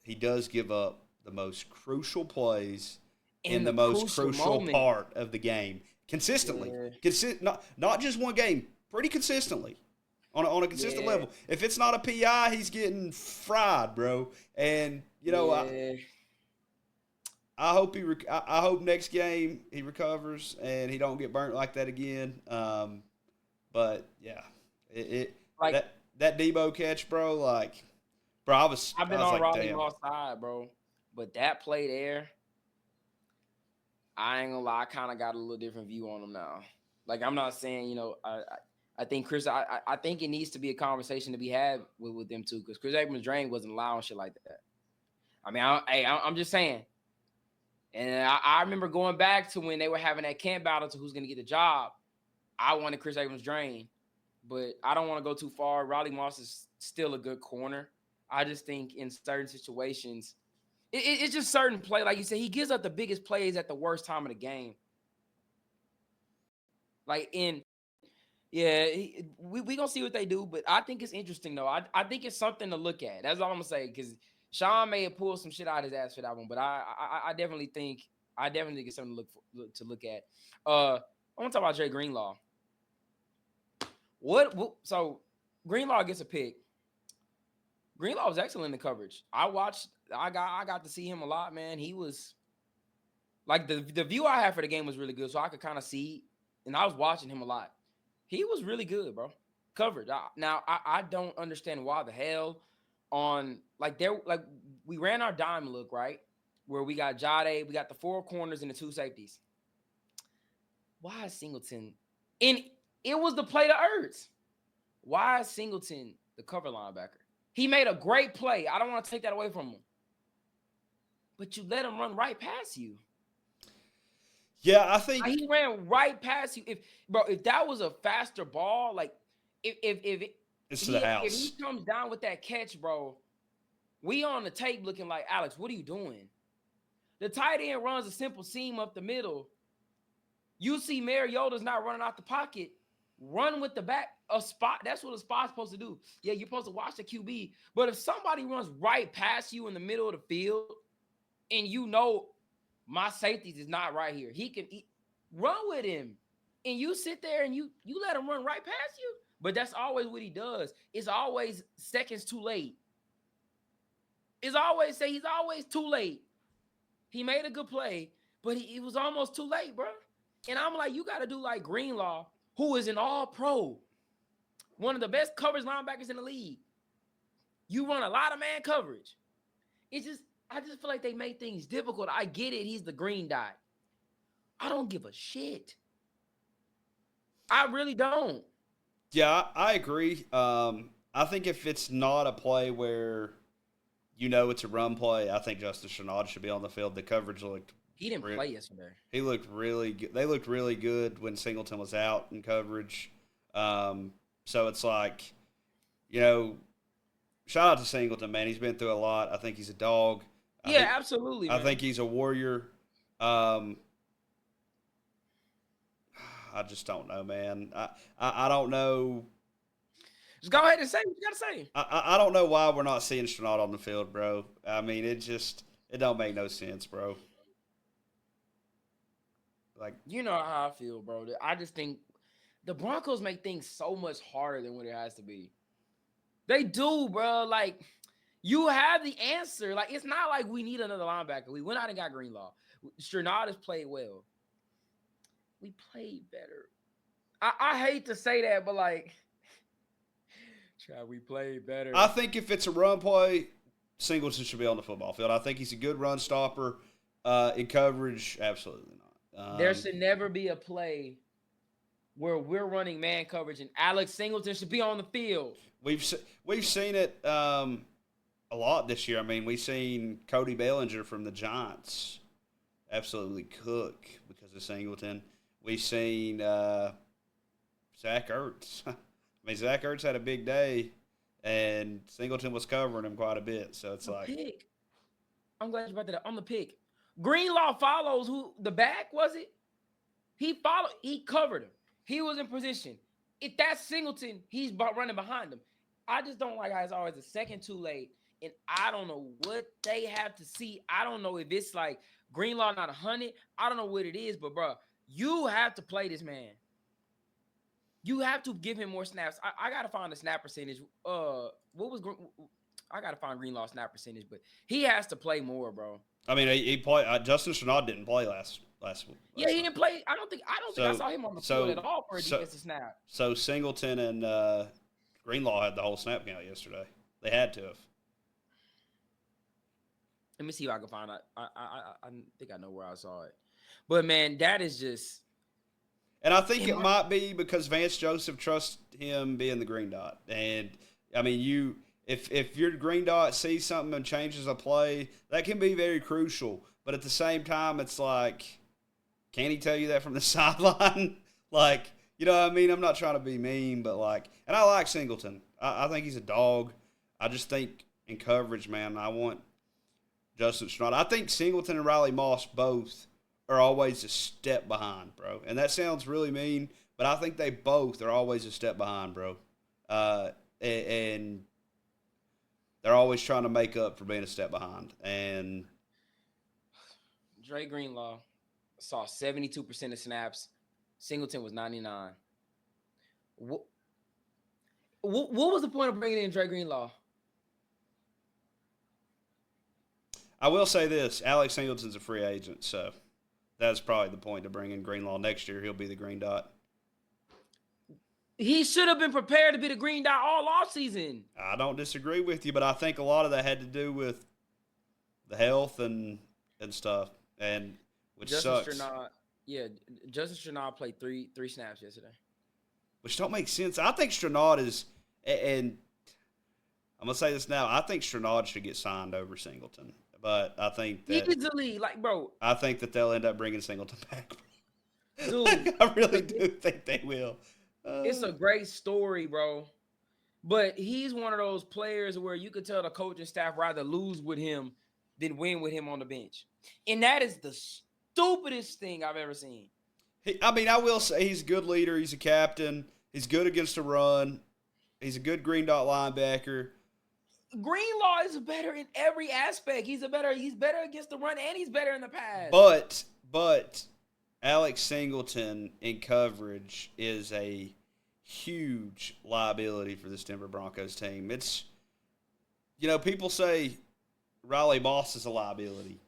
he does give up the most crucial plays in the most crucial part of the game consistently. Yeah. Not just one game, pretty consistently on a consistent level. If it's not a PI, he's getting fried, bro. And I hope I hope next game he recovers and he don't get burnt like that again. But yeah, that Debo catch, bro. Like, bro, I've been on Riley Moss' side, bro. But that play there, I ain't gonna lie, I kind of got a little different view on him now. Like, I'm not saying, I think Chris, I think it needs to be a conversation to be had with them too, because Chris Evans Drain wasn't allowing shit like that. I mean, I'm just saying. And I remember going back to when they were having that camp battle to who's gonna get the job. I wanted Chris Evans Drain, but I don't want to go too far. Riley Moss is still a good corner. I just think in certain situations, it's just certain play. Like you said, he gives up the biggest plays at the worst time of the game. Like we gonna see what they do, but I think it's interesting though. I think it's something to look at. That's all I'm gonna say, because Sean may have pulled some shit out of his ass for that one, but I definitely think it's something to look at. I want to talk about Jay Greenlaw. So Greenlaw gets a pick. Greenlaw was excellent in the coverage. I got to see him a lot, man. He was like the view I had for the game was really good, so I could kind of see, and I was watching him a lot. He was really good, bro. Covered. Now I don't understand why the hell we ran our dime look, right? Where we got Jade, we got the four corners and the two safeties. Why is Singleton? And it was the play to Ertz. Why is Singleton the cover linebacker? He made a great play. I don't want to take that away from him. But you let him run right past you. Yeah, I think he ran right past you. If that was a faster ball, like if he comes down with that catch, bro, we on the tape looking like, Alex, what are you doing? The tight end runs a simple seam up the middle. You see Mariota's not running out the pocket. run with the back a spot. That's what a spot's supposed to do. Yeah, you're supposed to watch the QB. But if somebody runs right past you in the middle of the field, and you know my safeties is not right here, run with him, and you sit there and you let him run right past you. But that's always what he does. It's always seconds too late. He's always too late. He made a good play, but he was almost too late, bro. And I'm like, you got to do like Greenlaw, who is an all-pro, one of the best coverage linebackers in the league. You run a lot of man coverage. I just feel like they made things difficult. I get it. He's the green dot. I don't give a shit. I really don't. Yeah, I agree. I think if it's not a play where it's a run play, I think Justice Sherrod should be on the field. The coverage looked. He didn't play yesterday. He looked really good. They looked really good when Singleton was out in coverage. So it's like, shout out to Singleton, man. He's been through a lot. I think he's a dog. Absolutely, man. I think he's a warrior. I just don't know, man. I don't know. Just go ahead and say what you got to say. I don't know why we're not seeing Sherrod on the field, bro. I mean, it don't make no sense, bro. Like, you know how I feel, bro. I just think the Broncos make things so much harder than what it has to be. They do, bro. Like, you have the answer. Like, it's not like we need another linebacker. We went out and got Greenlaw. Sherrod has played well. We played better. I hate to say that, but like, we played better. I think if it's a run play, Singleton should be on the football field. I think he's a good run stopper. In coverage, absolutely not. There should never be a play where we're running man coverage and Alex Singleton should be on the field. We've seen it a lot this year. I mean, we've seen Cody Bellinger from the Giants absolutely cook because of Singleton. We've seen Zach Ertz. I mean, Zach Ertz had a big day, and Singleton was covering him quite a bit. So it's like, pick. I'm glad you brought that up. On the pick, Greenlaw follows who the back was it? He covered him. He was in position. If that's Singleton, he's running behind him. I just don't like how it's always a second too late, and I don't know what they have to see. I don't know if it's like Greenlaw not 100. I don't know what it is, but bro, you have to play this man. You have to give him more snaps. I gotta find the snap percentage. I gotta find Greenlaw's snap percentage, but he has to play more, bro. I mean, he played. Justin Sherrod didn't play last yeah, he didn't play. I don't think I saw him on the field at all for a defensive snap. So Singleton and Greenlaw had the whole snap count yesterday. They had to have. Let me see if I can find it. I think I know where I saw it. But man, that is just. And I think it might be because Vance Joseph trusts him being the green dot. And I mean, if your green dot sees something and changes a play, that can be very crucial. But at the same time, it's like, can he tell you that from the sideline? Like, you know what I mean? I'm not trying to be mean, but like, and I like Singleton. I think he's a dog. I just think in coverage, man, I want Justin Sherrod. I think Singleton and Riley Moss both are always a step behind, bro. And that sounds really mean, but I think they both are always a step behind, bro. And they're always trying to make up for being a step behind. And Dre Greenlaw saw 72% of snaps. Singleton was 99. What was the point of bringing in Dre Greenlaw? I will say this. Alex Singleton's a free agent, so that's probably the point to bring in Greenlaw. Next year, he'll be the green dot. He should have been prepared to be the green dot all offseason. I don't disagree with you, but I think a lot of that had to do with the health and stuff, and which sucks. Justin Sherrod played three snaps yesterday. Which don't make sense. I think Sherrod is, and I'm going to say this now, I think Sherrod should get signed over Singleton. But I think that easily, like, bro. I think that they'll end up bringing Singleton back. Dude, I really do think they will. It's a great story, bro. But he's one of those players where you could tell the coaching staff rather lose with him than win with him on the bench. And that is the stupidest thing I've ever seen. I will say he's a good leader. He's a captain. He's good against the run. He's a good green dot linebacker. Greenlaw is better in every aspect. He's better against the run, and he's better in the pass. But Alex Singleton in coverage is a huge liability for this Denver Broncos team. It's, people say Riley Moss is a liability.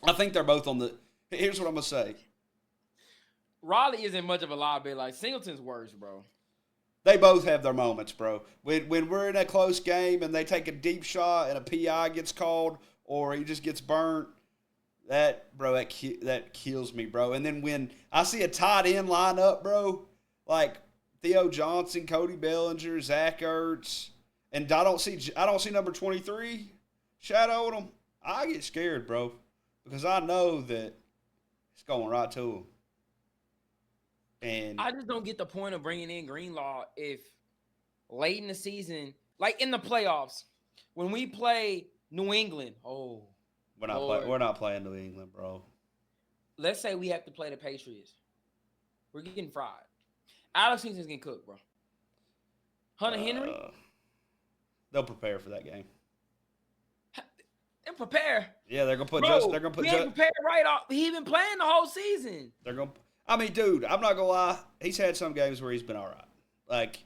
I think they're both on the. Here's what I'm gonna say. Riley isn't much of a liability. Like Singleton's worse, bro. They both have their moments, bro. When we're in a close game and they take a deep shot and a PI gets called or he just gets burnt, that kills me, bro. And then when I see a tight end line up, bro, like Theo Johnson, Cody Bellinger, Zach Ertz, and I don't see number 23 shadowing them, I get scared, bro, because I know that it's going right to him. And I just don't get the point of bringing in Greenlaw if late in the season, like in the playoffs, when we play New England, we're not playing New England, bro. Let's say we have to play the Patriots. We're getting fried. Alex Singleton's getting cooked, bro. Hunter Henry? They'll prepare for that game. They'll prepare. Yeah, they're gonna put. We ain't prepared right off. He been playing the whole season. They're gonna. I mean, dude, I'm not gonna lie. He's had some games where he's been all right. Like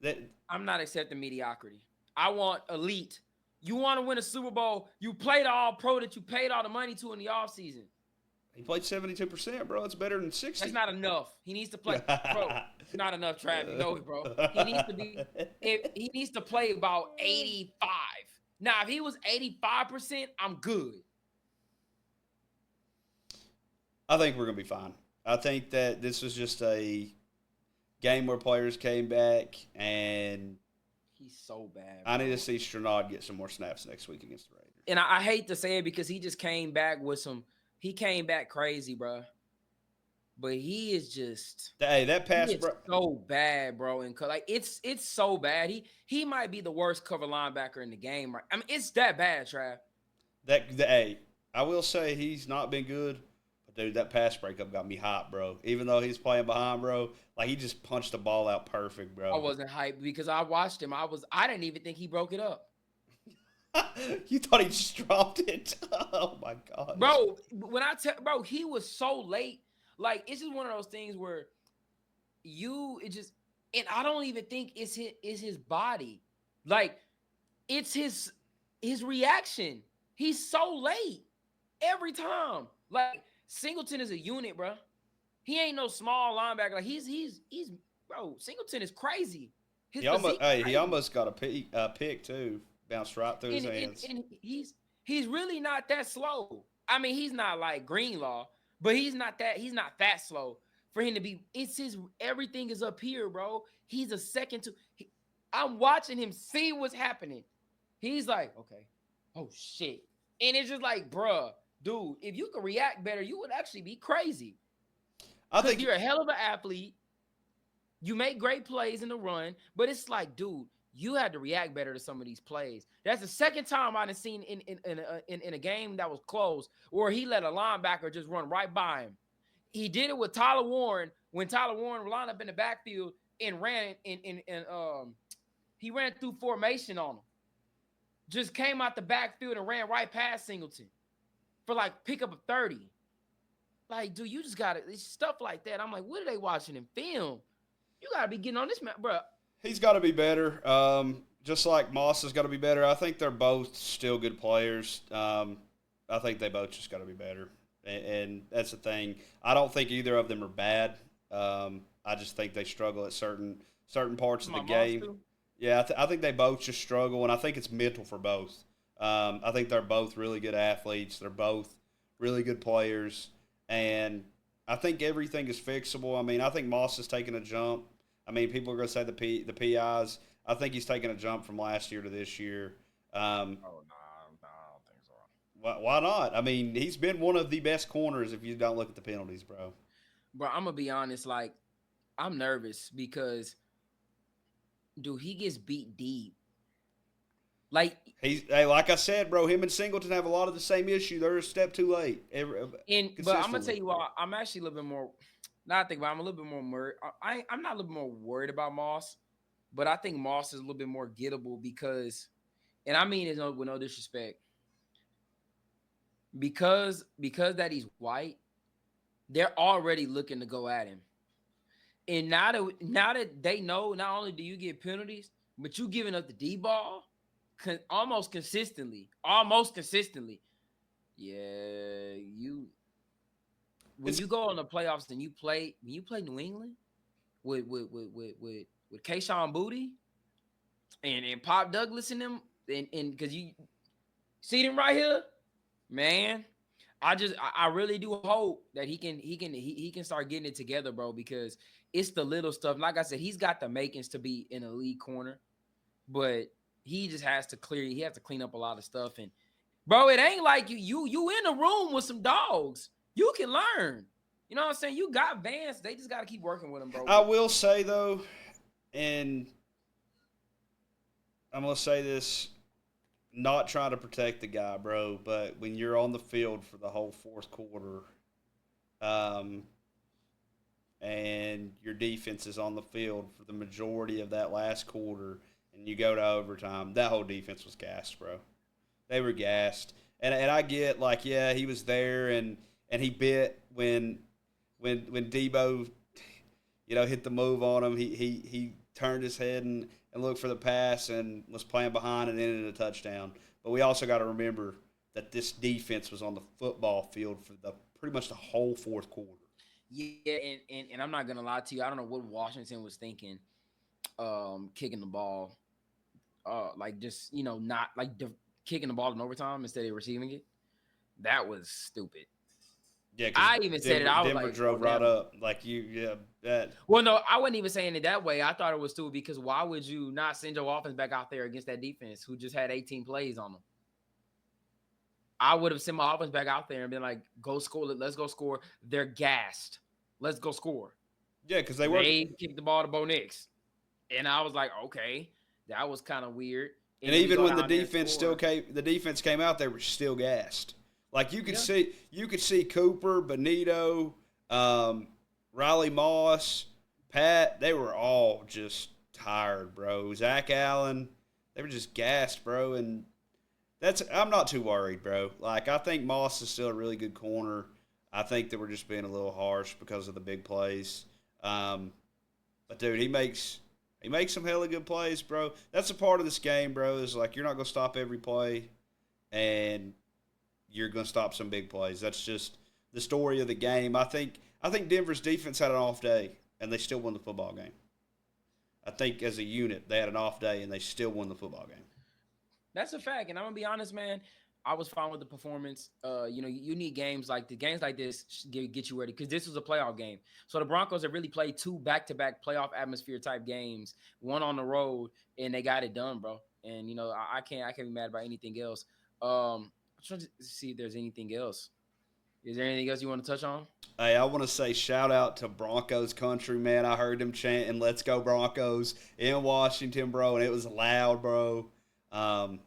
that. I'm not accepting mediocrity. I want elite. You want to win a Super Bowl? You played all pro that you paid all the money to in the offseason. He played 72%, bro. It's better than 60%. That's not enough. He needs to play, bro. It's not enough, Trav. You know it, bro. He needs to play about 85. Now, if he was 85%, I'm good. I think we're gonna be fine. I think that this was just a game where players came back, and he's so bad, bro. I need to see Stranad get some more snaps next week against the Raiders. And I hate to say it because he just came back with some. He came back crazy, bro. But he is just. Hey, that pass, bro. So bad, bro. And like it's so bad. He might be the worst cover linebacker in the game, right? I mean, it's that bad, Trav. Hey, I will say he's not been good. Dude, that pass breakup got me hot, bro. Even though he's playing behind, bro, like he just punched the ball out perfect, bro. I wasn't hyped because I watched him. I didn't even think he broke it up. You thought he just dropped it? Oh my god, bro. He was so late. Like it's just one of those things where and I don't even think it's his body. Like it's his reaction. He's so late every time. Like. Singleton is a unit, bro. He ain't no small linebacker. Like he's bro. Singleton is crazy. He almost got a pick too. Bounced right through his hands. And he's really not that slow. I mean, he's not like Greenlaw, but he's not that slow for him to be. It's his everything is up here, bro. He's a second to. I'm watching him see what's happening. He's like, okay, oh shit, and it's just like, bruh. Dude, if you could react better, you would actually be crazy. I think you're a hell of an athlete. You make great plays in the run, but it's like, dude, you had to react better to some of these plays. That's the second time I've seen in a game that was close where he let a linebacker just run right by him. He did it with Tyler Warren when Tyler Warren lined up in the backfield and ran he ran through formation on him. Just came out the backfield and ran right past Singleton. For like pick up a 30. Like, dude, you just got to stuff like that. I'm like, what are they watching in film? You got to be getting on this, man, bro. He's got to be better. Just like Moss has got to be better. I think they're both still good players. I think they both just got to be better. And that's the thing. I don't think either of them are bad. I just think they struggle at certain parts of the game. Yeah, I think they both just struggle, and I think it's mental for both. I think they're both really good athletes. They're both really good players. And I think everything is fixable. I mean, I think Moss has taken a jump. I mean, people are going to say the PIs. I think he's taken a jump from last year to this year. No, I don't think so. Why not? I mean, he's been one of the best corners if you don't look at the penalties, bro. Bro, I'm going to be honest. Like, I'm nervous because, dude, he gets beat deep. Like I said, bro, him and Singleton have a lot of the same issue. They're a step too late. But I'm gonna tell you what, I'm actually a little bit more. Now I think about it, I'm a little bit more worried. I'm not a little bit more worried about Moss, but I think Moss is a little bit more gettable because, and I mean it with no disrespect, because that he's white, they're already looking to go at him. And now that they know, not only do you get penalties, but you giving up the D ball almost consistently. Yeah, you when It's you go on the playoffs and you play New England with Kayshawn Booty and Pop Douglas in them, and because you see them right here, man. I really do hope that he can start getting it together, bro, because it's the little stuff. Like I said, he's got the makings to be in a league corner, but he has to clean up a lot of stuff. And bro, it ain't like you in a room with some dogs. You can learn. You know what I'm saying? You got Vance. They just got to keep working with him, bro. I will say though, and I'm gonna say this, not trying to protect the guy, bro, but when you're on the field for the whole fourth quarter, um, and your defense is on the field for the majority of that last quarter, and you go to overtime, that whole defense was gassed, bro. They were gassed, and I get like, yeah, he was there, and he bit when Debo, hit the move on him. He turned his head and looked for the pass and was playing behind and ended in a touchdown. But we also got to remember that this defense was on the football field for the pretty much the whole fourth quarter. Yeah, and I'm not gonna lie to you. I don't know what Washington was thinking, kicking the ball, like just not like kicking the ball in overtime instead of receiving it. That was stupid. Yeah, because I even said it. Denver, I was Denver like, "Oh drove right damn." up like that. Well, no, I wasn't even saying it that way. I thought it was stupid because why would you not send your offense back out there against that defense who just had 18 plays on them? I would have sent my offense back out there and been like, "Go score! Let's go score." They're gassed. Let's go score. Yeah, because they weren't. They kicked the ball to Bo Nix, and I was like, "Okay, that was kind of weird." And And then we even go when down there and score. the defense came out, they were still gassed. Like Yeah, you could see Cooper, Benito, Riley Moss, Pat. They were all just tired, bro. Zach Allen, they were just gassed, bro. And I'm not too worried, bro. Like I think Moss is still a really good corner. I think that we're just being a little harsh because of the big plays. Um, but dude, he makes some hella good plays, bro. That's a part of this game, bro. Is like you're not gonna stop every play, and you're gonna stop some big plays. That's just the story of the game. I think Denver's defense had an off day, and they still won the football game. I think as a unit they had an off day, and they still won the football game. that's a fact. And I'm gonna be honest, man. I was fine with the performance. You need games like this get you ready because this was a playoff game. So the Broncos have really played two back-to-back playoff atmosphere type games, one on the road, and they got it done, bro. And I can't be mad about anything else. I'm trying to see if there's anything else. Is there anything else you want to touch on? Hey, I want to say shout out to Broncos country, man. I heard them chanting "Let's go Broncos" in Washington, bro, and it was loud, bro. Um,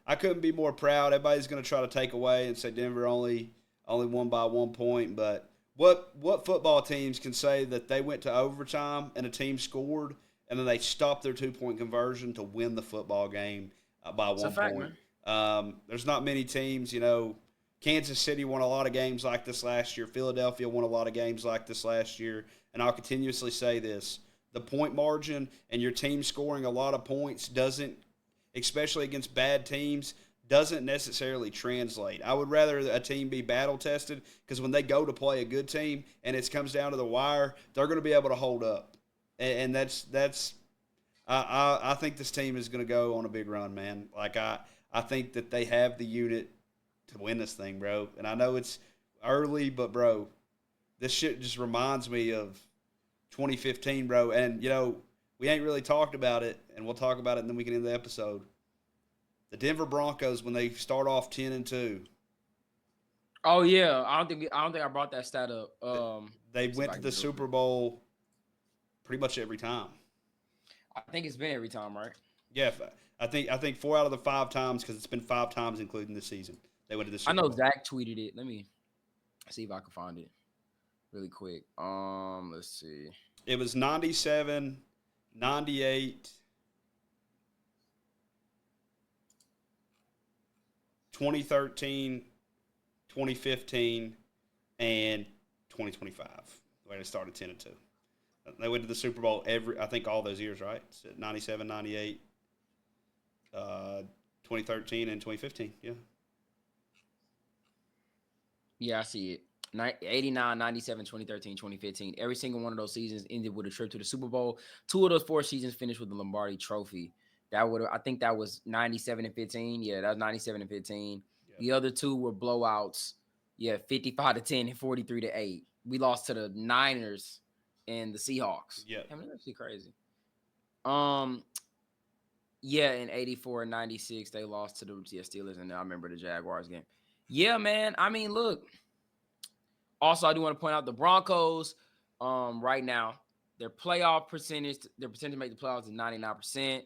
I couldn't be more proud. Everybody's going to try to take away and say Denver only won by 1 point, but what football teams can say that they went to overtime and a team scored and then they stopped their 2 point conversion to win the football game by It's a one fact, point? man. There's not many teams, Kansas City won a lot of games like this last year. Philadelphia won a lot of games like this last year. And I'll continuously say this: the point margin and your team scoring a lot of points doesn't, especially against bad teams, doesn't necessarily translate. I would rather a team be battle tested because when they go to play a good team and it comes down to the wire, they're going to be able to hold up. And that's I think this team is going to go on a big run, man. Like I think that they have the unit to win this thing, bro. And I know it's early, but bro, this shit just reminds me of 2015, bro. And we ain't really talked about it, and we'll talk about it, and then we can end the episode. The Denver Broncos, when they start off 10-2, Oh yeah, I don't think I brought that stat up. they Let me see if went I to can the get it real Super quick. Bowl pretty much every time. I think it's been every time, right? Yeah, I think 4 out of the 5 times, because it's been 5 times including this season, they went to the I Super know Bowl. Zach tweeted it. Let me see if I can find it. really quick. Let's see. It was 97, 98, 2013, 2015, and 2025. Where they started 10-2. They went to the Super Bowl I think all those years, right? 97, 98, 2013, and 2015. Yeah. Yeah, I see it. 89, 97, 2013, 2015. Every single one of those seasons ended with a trip to the Super Bowl. Two of those four seasons finished with the Lombardi Trophy. I think that was 97 and 15. Yeah, that was 97 and 15. Yep. The other two were blowouts. Yeah, 55-10 and 43-8. We lost to the Niners and the Seahawks. Yeah. I mean, that's actually crazy. Yeah, in 84 and 96, they lost to the Steelers, and I remember the Jaguars game. Yeah, man. I mean, look. Also, I do want to point out the Broncos. Right now, their percentage to make the playoffs is 99%.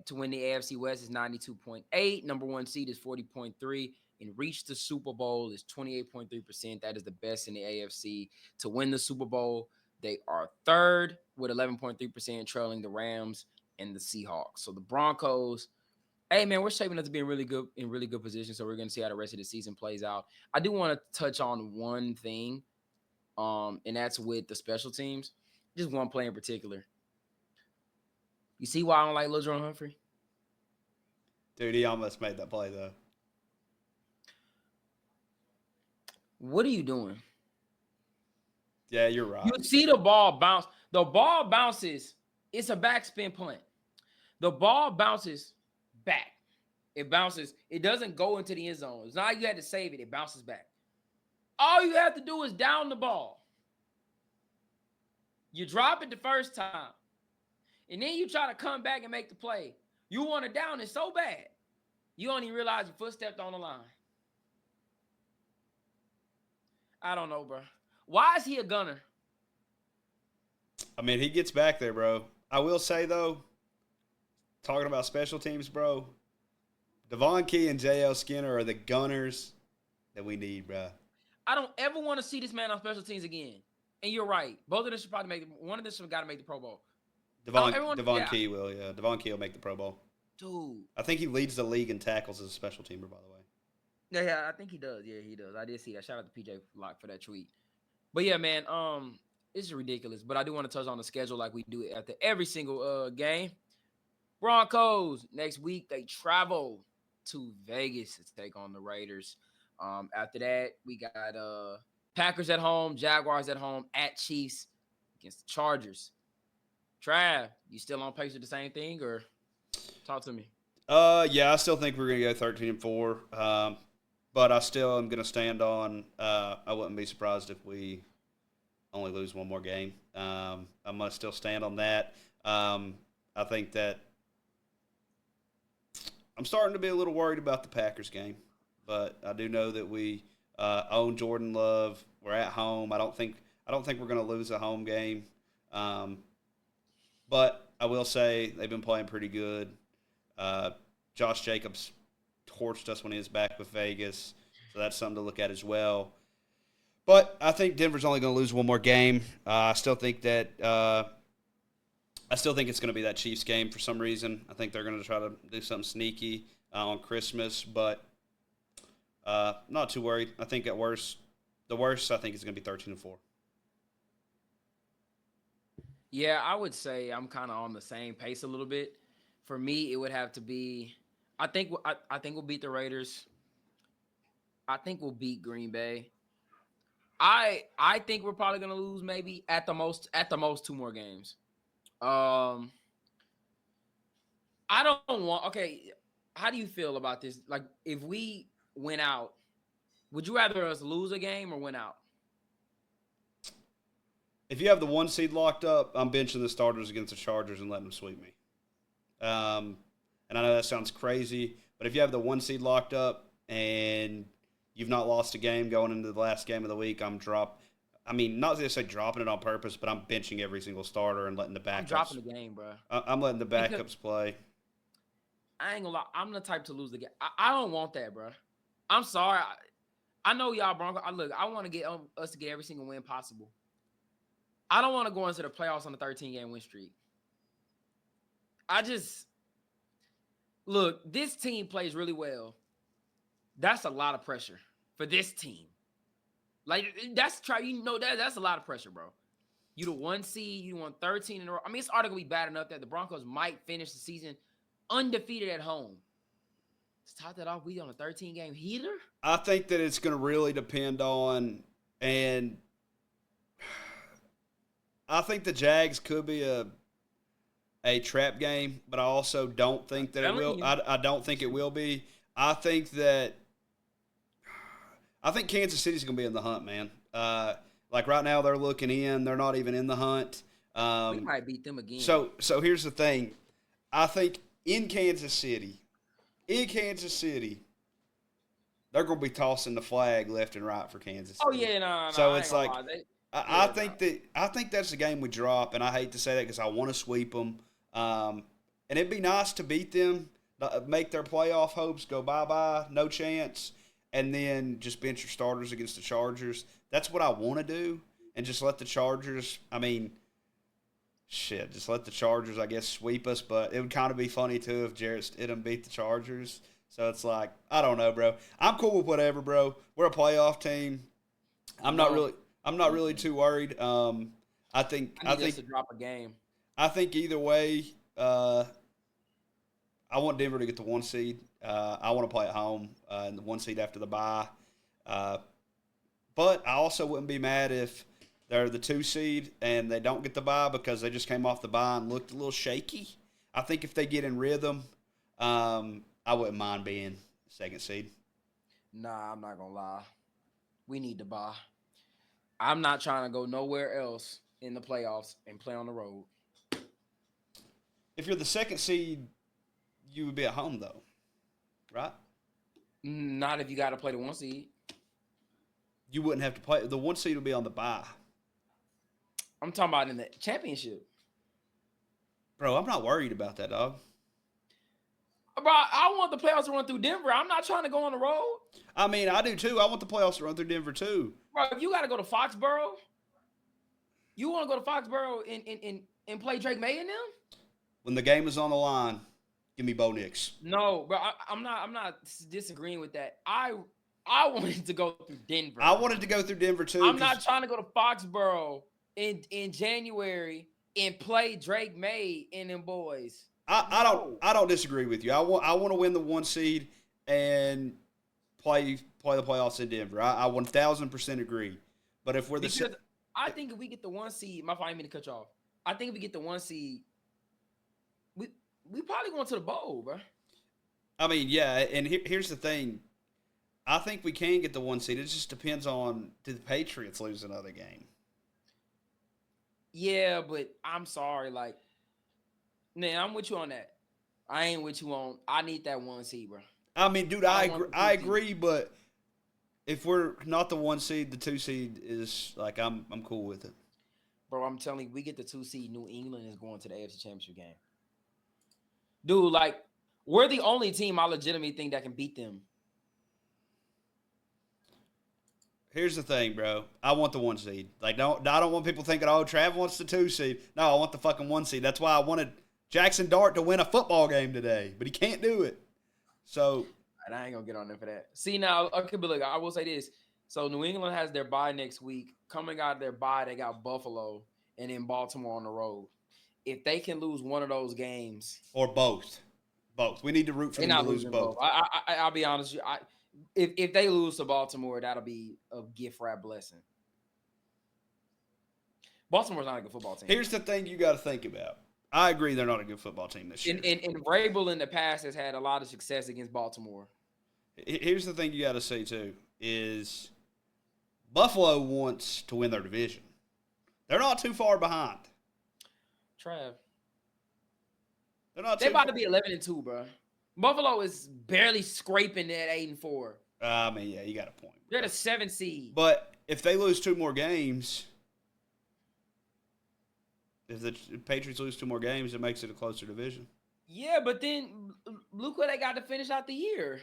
To win the AFC West is 92.8. Number one seed is 40.3. And reach the Super Bowl is 28.3%. That is the best in the AFC. To win the Super Bowl, they are third with 11.3%, trailing the Rams and the Seahawks. So the Broncos, hey man, we're shaping up to be in really good position. So we're gonna see how the rest of the season plays out. I do want to touch on one thing, and that's with the special teams. Just one play in particular. You see why I don't like Lil Jordan Humphrey? Dude, he almost made that play, though. What are you doing? Yeah, you're right. You see the ball bounce. The ball bounces. It's a backspin punt. The ball bounces back. It bounces. It doesn't go into the end zone. It's not like you had to save it. It bounces back. All you have to do is down the ball. You drop it the first time. And then you try to come back and make the play. You want to down it so bad. You don't even realize your foot stepped on the line. I don't know, bro. Why is he a gunner? I mean, he gets back there, bro. I will say, though, talking about special teams, bro, Devon Key and J.L. Skinner are the gunners that we need, bro. I don't ever want to see this man on special teams again. And you're right. Both of them should probably one of them should got to make the Pro Bowl. Devon Key will, yeah. Devon Key will make the Pro Bowl. Dude. I think he leads the league in tackles as a special teamer, by the way. Yeah, I think he does. Yeah, he does. I did see that. Shout out to PJ Lock for that tweet. But yeah, man, this is ridiculous. But I do want to touch on the schedule like we do after every single game. Broncos next week, they travel to Vegas to take on the Raiders. After that, we got Packers at home, Jaguars at home, at Chiefs against the Chargers. Trav, you still on pace with the same thing, or talk to me? Yeah, I still think we're gonna go 13-4. But I still am gonna stand on. I wouldn't be surprised if we only lose one more game. I'm gonna still stand on that. I think that I'm starting to be a little worried about the Packers game, but I do know that we own Jordan Love. We're at home. I don't think we're gonna lose a home game. But I will say they've been playing pretty good. Josh Jacobs torched us when he was back with Vegas, so that's something to look at as well. But I think Denver's only going to lose one more game. I still think that it's going to be that Chiefs game for some reason. I think they're going to try to do something sneaky on Christmas, but not too worried. I think the worst I think is going to be 13-4. Yeah, I would say I'm kind of on the same pace a little bit. For me, it would have to be. I think we'll beat the Raiders. I think we'll beat Green Bay. I think we're probably gonna lose maybe at the most 2 more games. I don't want. Okay, how do you feel about this? Like, if we went out, would you rather us lose a game or win out? If you have the 1 seed locked up, I'm benching the starters against the Chargers and letting them sweep me. And I know that sounds crazy, but if you have the 1 seed locked up and you've not lost a game going into the last game of the week, not to say dropping it on purpose, but I'm benching every single starter and letting the backups. I'm dropping the game, bro. I'm letting the backups play. I ain't gonna lie. I'm the type to lose the game. I don't want that, bro. I'm sorry. I know y'all Broncos. I want to get us to get every single win possible. I don't want to go into the playoffs on a 13-game win streak. Look, this team plays really well. That's a lot of pressure for this team. Like that's a lot of pressure, bro. You the 1 seed, you won 13 in a row. I mean, it's already gonna be bad enough that the Broncos might finish the season undefeated at home. Let's top that off. We on a 13-game heater. I think that it's going to really depend on, and I think the Jags could be a trap game, but I also don't think that it will. I don't think it will be. I think Kansas City's going to be in the hunt, man. Like right now, they're looking in. They're not even in the hunt. We might beat them again. So here's the thing. I think in Kansas City, they're going to be tossing the flag left and right for Kansas City. Oh yeah, no. So it's like I think that's the game we drop, and I hate to say that because I want to sweep them. And it'd be nice to beat them, make their playoff hopes go bye-bye, no chance, and then just bench your starters against the Chargers. That's what I want to do, and just let the Chargers. I mean, just let the Chargers, I guess, sweep us. But it would kind of be funny too if Jarrett Stidham beat the Chargers. So it's like, I don't know, bro. I'm cool with whatever, bro. We're a playoff team. I'm not really too worried. I think to drop a game. I think either way, I want Denver to get the 1 seed. I want to play at home in the 1 seed after the bye. But I also wouldn't be mad if they're the 2 seed and they don't get the bye because they just came off the bye and looked a little shaky. I think if they get in rhythm, I wouldn't mind being 2nd seed. Nah, I'm not going to lie. We need the bye. I'm not trying to go nowhere else in the playoffs and play on the road. If you're the 2nd seed, you would be at home, though, right? Not if you got to play the 1 seed. You wouldn't have to play. The 1 seed would be on the bye. I'm talking about in the championship. Bro, I'm not worried about that, dog. Bro, I want the playoffs to run through Denver. I'm not trying to go on the road. I mean, I do too. I want the playoffs to run through Denver too. Bro, if you got to go to Foxborough, you want to go to Foxborough and play Drake May and them? When the game is on the line, give me Bo Nix. No, bro, I'm not disagreeing with that. I wanted to go through Denver. I wanted to go through Denver too. I'm not trying to go to Foxborough in January and play Drake May and them boys. I don't disagree with you. I want to win the 1 seed and play the playoffs in Denver. I 1000% agree. But if we're I think if we get the 1 seed, my fault, I didn't mean to cut you off. I think if we get the 1 seed, we probably going to the bowl, bro. I mean, yeah, and here's the thing. I think we can get the 1 seed. It just depends on, do the Patriots lose another game? Yeah, but I'm sorry, like, man, I'm with you on that. I ain't with you on. I need that 1 seed, bro. I mean, dude, I agree, but if we're not the 1 seed, the 2 seed is like I'm cool with it. Bro, I'm telling you, we get the 2 seed. New England is going to the AFC Championship game. Dude, like, we're the only team I legitimately think that can beat them. Here's the thing, bro. I want the 1 seed. Like, I don't want people thinking, oh, Trav wants the 2 seed. No, I want the fucking 1 seed. That's why I wanted Jackson Dart to win a football game today, but he can't do it. So, and I ain't gonna get on there for that. See now, okay, but look, I will say this. So New England has their bye next week. Coming out of their bye, they got Buffalo and then Baltimore on the road. If they can lose one of those games, or both, we need to root for them to lose both. I'll be honest with you. If they lose to Baltimore, that'll be a gift wrap blessing. Baltimore's not a good football team. Here's the thing you got to think about. I agree they're not a good football team this year. And Vrabel in the past has had a lot of success against Baltimore. Here's the thing you got to say, too, is Buffalo wants to win their division. They're not too far behind. Trav. They're about to be 11-2, bro. Buffalo is barely scraping at 8-4. I mean, yeah, you got a point. They're the 7th seed. But if they lose 2 more games, if the Patriots lose 2 more games, it makes it a closer division. Yeah, but then look what they got to finish out the year.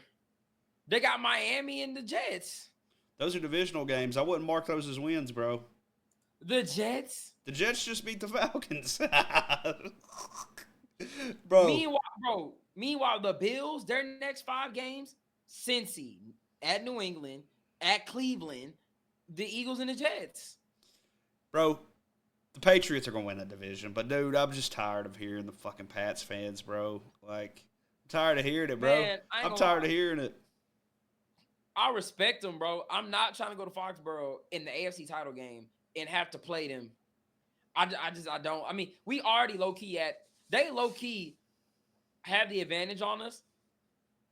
They got Miami and the Jets. Those are divisional games. I wouldn't mark those as wins, bro. The Jets. The Jets just beat the Falcons. Bro. Meanwhile, the Bills, their next 5 games, Cincy, at New England, at Cleveland, the Eagles and the Jets. Bro, the Patriots are going to win that division. But, dude, I'm just tired of hearing the fucking Pats fans, bro. Like, I'm tired of hearing it, bro. Man, I'm tired of hearing it. I respect them, bro. I'm not trying to go to Foxborough in the AFC title game and have to play them. I don't. I mean, we already they low-key have the advantage on us,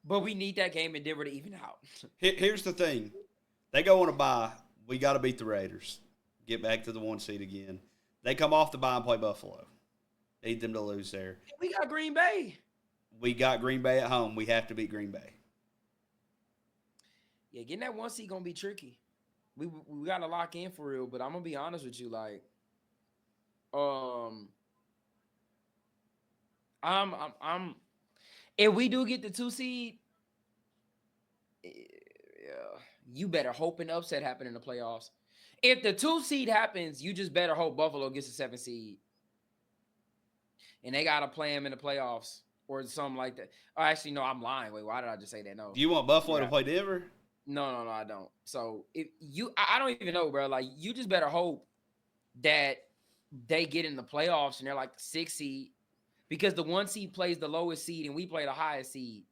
but we need that game in Denver to even out. Here's the thing. They go on a bye. We got to beat the Raiders. Get back to the 1 seed again. They come off the bye and play Buffalo. Need them to lose there. We got Green Bay. We got Green Bay at home. We have to beat Green Bay. Yeah, getting that 1 seed gonna be tricky. We gotta lock in for real. But I'm gonna be honest with you, like, I'm if we do get the 2 seed, yeah, you better hope an upset happen in the playoffs. If the 2 seed happens, you just better hope Buffalo gets the 7 seed, and they gotta play them in the playoffs or something like that. Oh, actually, no, I'm lying. Wait, why did I just say that? No. Do you want Buffalo to play Denver? No, I don't. So I don't even know, bro. Like, you just better hope that they get in the playoffs and they're like the 6 seed, because the 1 seed plays the lowest seed and we play the highest seed.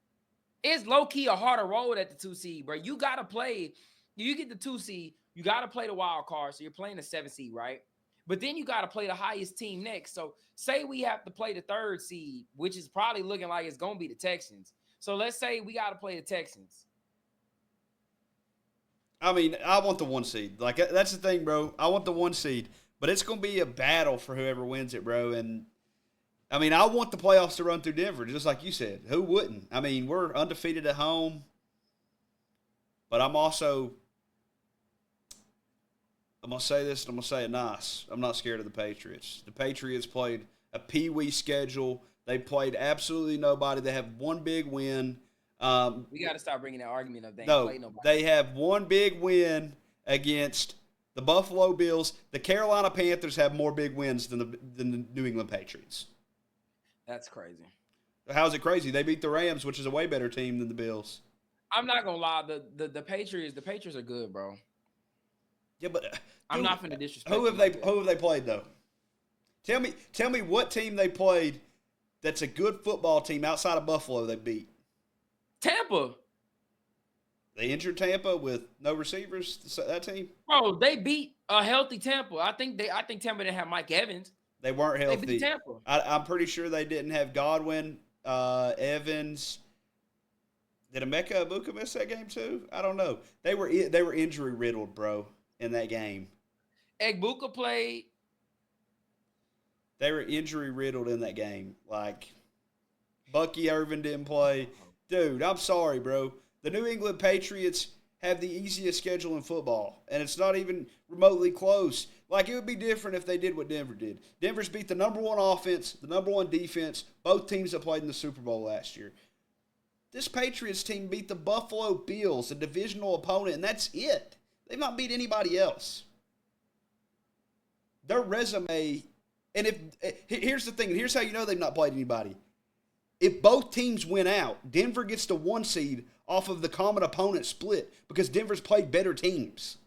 It's low key a harder road at the 2 seed, bro. You gotta play. You get the 2 seed, you gotta play the wild card. So you're playing the 7 seed, right? But then you gotta play the highest team next. So say we have to play the 3rd seed, which is probably looking like it's gonna be the Texans. So let's say we gotta play the Texans. I mean, I want the 1 seed. Like, that's the thing, bro. I want the 1 seed. But it's going to be a battle for whoever wins it, bro. And, I mean, I want the playoffs to run through Denver, just like you said. Who wouldn't? I mean, we're undefeated at home. But I'm going to say this, and I'm going to say it nice. I'm not scared of the Patriots. The Patriots played a pee-wee schedule. They played absolutely nobody. They have 1 big win. We got to stop bringing that argument up. They ain't played nobody. They have 1 big win against the Buffalo Bills. The Carolina Panthers have more big wins than the New England Patriots. That's crazy. How's it crazy? They beat the Rams, which is a way better team than the Bills. I'm not gonna lie. The Patriots are good, bro. Yeah, but I'm not finna disrespect. Who have they played though? Tell me what team they played that's a good football team outside of Buffalo they beat. Tampa. They injured Tampa with no receivers. That team, bro. They beat a healthy Tampa. I think Tampa didn't have Mike Evans. They weren't healthy. They beat Tampa. I'm pretty sure they didn't have Godwin, Evans. Did Emeka Ibuka miss that game too? I don't know. They were injury riddled, bro, in that game. Egbuka played. They were injury riddled in that game. Like, Bucky Irvin didn't play. Dude, I'm sorry, bro. The New England Patriots have the easiest schedule in football, and it's not even remotely close. Like, it would be different if they did what Denver did. Denver's beat the number 1 offense, the number 1 defense, both teams that played in the Super Bowl last year. This Patriots team beat the Buffalo Bills, a divisional opponent, and that's it. They've not beat anybody else. Their resume, and here's the thing, and here's how you know they've not played anybody. If both teams win out, Denver gets the 1 seed off of the common opponent split because Denver's played better teams.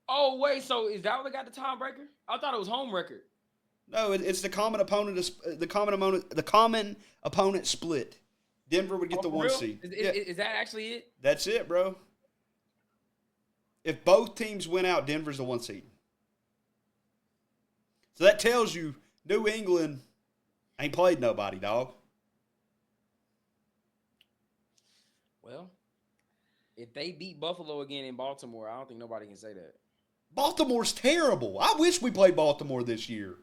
Oh, wait, so is that what got the tiebreaker? I thought it was home record. No, it's the common opponent. The common opponent split. Denver would get the 1 seed. Is that actually it? That's it, bro. If both teams win out, Denver's the 1 seed. So that tells you New England ain't played nobody, dog. Well, if they beat Buffalo again in Baltimore, I don't think nobody can say that. Baltimore's terrible. I wish we played Baltimore this year.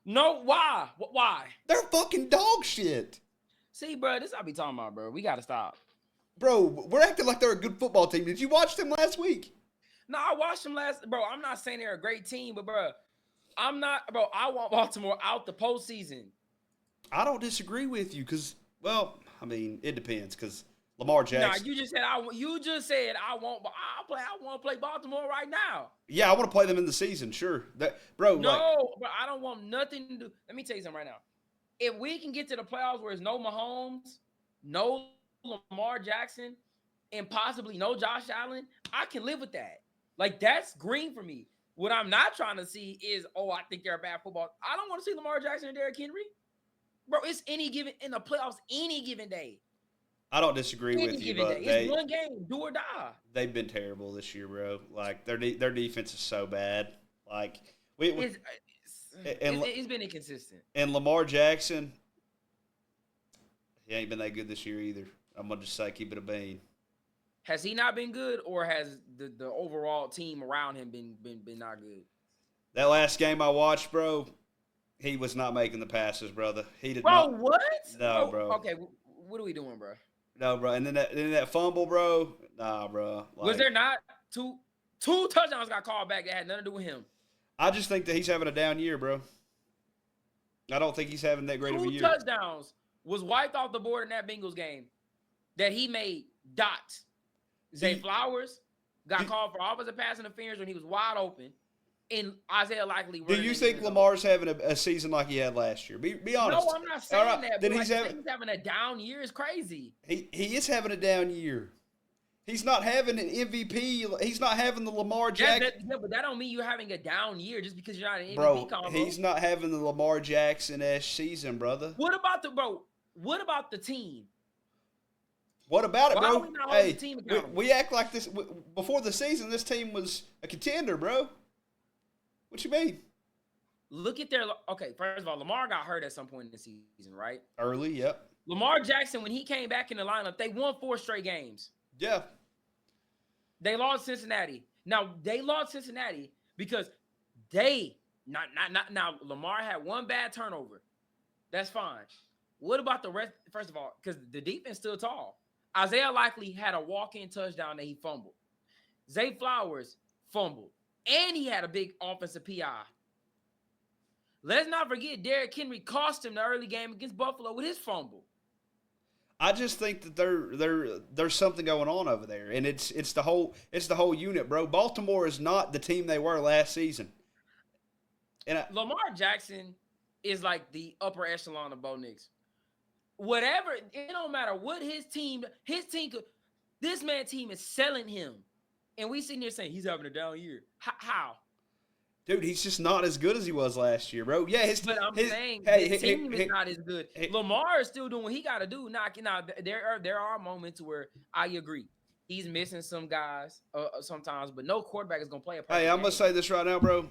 No, why? Why? They're fucking dog shit. See, bro, this I be talking about, bro. We got to stop. Bro, we're acting like they're a good football team. Did you watch them last week? No, I watched them bro. I'm not saying they're a great team, but, bro, I want Baltimore out the postseason. I don't disagree with you because, well, I mean, it depends because Lamar Nah, Jackson. you just said I won't. But I want to play Baltimore right now. Yeah, I want to play them in the season. Sure, bro. Like, No, but I don't want nothing to do. Let me tell you something right now. If we can get to the playoffs where it's no Mahomes, no Lamar Jackson, and possibly no Josh Allen, I can live with that. Like that's green for me. What I'm not trying to see is, oh, I think they're a bad football. I don't want to see Lamar Jackson and Derrick Henry. Bro, it's any given in the playoffs, any given day. I don't disagree Any with you, given day. but It's one game, do or die. they've been terrible this year, bro. Like their defense is so bad. Like It's been inconsistent. and Lamar Jackson, he ain't been that good this year either. I'm gonna just say keep it a bean. Has he not been good, or has the overall team around him been not good? That last game I watched, bro, he was not making the passes, brother. He did Bro, not. what? No, bro. Okay, what are we doing, bro? No, bro. And then that fumble, bro. Nah, bro. Like, Was there not two touchdowns got called back that had nothing to do with him? I just think that he's having a down year, bro. I don't think he's having that great of a year. 2 touchdowns was wiped off the board in that Bengals game that he made dots. Zay Flowers got called for offensive pass interference when he was wide open. And Isaiah Likely. Do you think Lamar's having a season like he had last year? Be honest. No, I'm not saying right, that. Then But he's having a down year is crazy. He is having a down year. He's not having an MVP. He's not having the Lamar Jackson. Yeah, but that don't mean you're having a down year just because you're not an MVP Bro, combo. he's not having the Lamar Jackson-esque season, brother. What about the team? What about it, Why bro? are we not holding the team accountable? We act like this before the season. This team was a contender, bro. What you mean? Look at okay. First of all, Lamar got hurt at some point in the season, right? Early, yep. Lamar Jackson, when he came back in the lineup, they won 4 straight games. Yeah. They lost Cincinnati. Now they lost Cincinnati because now Lamar had 1 bad turnover. That's fine. What about the rest? First of all, because the defense still tall. Isaiah Likely had a walk-in touchdown that he fumbled. Zay Flowers fumbled. And he had a big offensive PI. Let's not forget Derrick Henry cost him the early game against Buffalo with his fumble. I just think that there's something going on over there, and it's the whole unit, bro. Baltimore is not the team they were last season. And Lamar Jackson is like the upper echelon of Bo Nix. Whatever, it don't matter what his team could. This man's team is selling him, and we sitting here saying he's having a down year. How? Dude, he's just not as good as he was last year, bro. Yeah, but I'm saying his team is not as good. Lamar is still doing what he got to do. Now, there are moments where I agree. He's missing some guys sometimes, but no quarterback is going to play a perfect Hey, I'm game. going to say this right now, bro.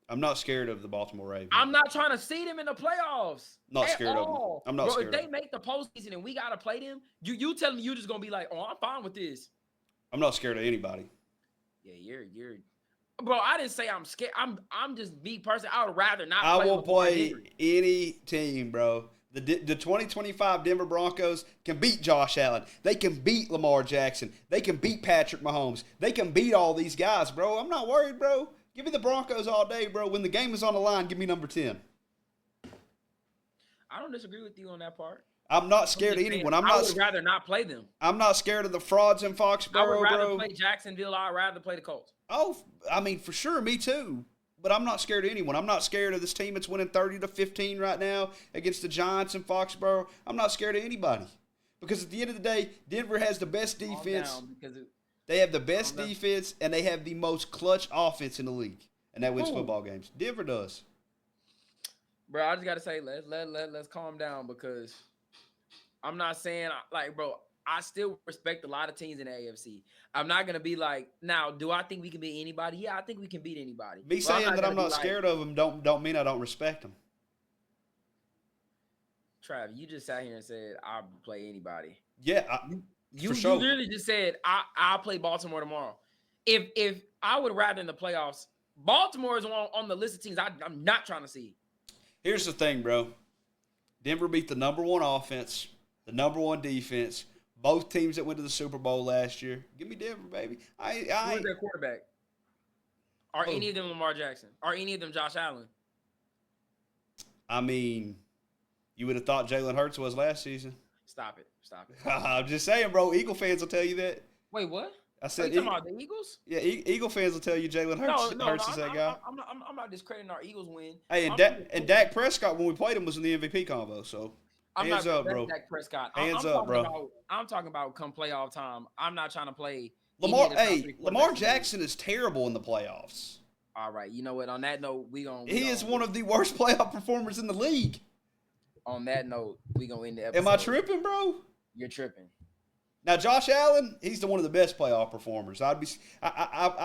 I'm not scared of the Baltimore Ravens. I'm not trying to see them in the playoffs. Not scared of them. I'm not scared of them. If they make the postseason and we got to play them, you telling me you just going to be like, oh, I'm fine with this. I'm not scared of anybody. Yeah, you're bro, I didn't say I'm scared. I'm just me personally. I would rather not. I will play any team, bro. The 2025 Denver Broncos can beat Josh Allen. They can beat Lamar Jackson. They can beat Patrick Mahomes. They can beat all these guys, bro. I'm not worried, bro. Give me the Broncos all day, bro. When the game is on the line, give me number 10. I don't disagree with you on that part. I'm not scared of anyone. I would rather not play them. I'm not scared of the frauds in Foxborough, bro. I would rather play Jacksonville. I'd rather play the Colts. Oh, I mean, for sure, me too. But I'm not scared of anyone. I'm not scared of this team that's winning 30-15 right now against the Giants in Foxborough. I'm not scared of anybody. Because at the end of the day, Denver has the best defense. They have the best defense, and they have the most clutch offense in the league. And that wins football games. Denver does. Bro, I just got to say, let's calm down because I'm not saying, like, bro, I still respect a lot of teams in the AFC. I'm not going to be like, now, do I think we can beat anybody? Yeah, I think we can beat anybody. Me saying that I'm not scared of them don't mean I don't respect them. Trav, you just sat here and said, I'll play anybody. Yeah, for sure. You literally just said, I'll play Baltimore tomorrow. If I would rather in the playoffs, Baltimore is on the list of teams I'm not trying to see. Here's the thing, bro. Denver beat the number 1 offense, the number 1 defense, both teams that went to the Super Bowl last year. Give me Denver, baby. Who's their quarterback? Are any of them Lamar Jackson? Are any of them Josh Allen? I mean, you would have thought Jalen Hurts was last season. Stop it. Stop it. I'm just saying, bro. Eagle fans will tell you that. Wait, what? I Are said, you talking about the Eagles? yeah, Eagle fans will tell you Jalen No, no, no. Hurts is that guy. I'm not discrediting our Eagles win. Hey, I'm just and saying, Dak Prescott when we played him was in the MVP combo. So I'm hands not. up, That's bro. Dak Prescott. Hands I'm up, talking bro. about. I'm talking about come playoff time. I'm not trying to play any Lamar, of the top hey, three Lamar quarterbacks in the league. Jackson is terrible in the playoffs. All right, you know what? On that note, He is one of the worst playoff performers in the league. On that note, we gonna end the episode. Am I tripping, bro? You're tripping. Now, Josh Allen, he's one of the best playoff performers. I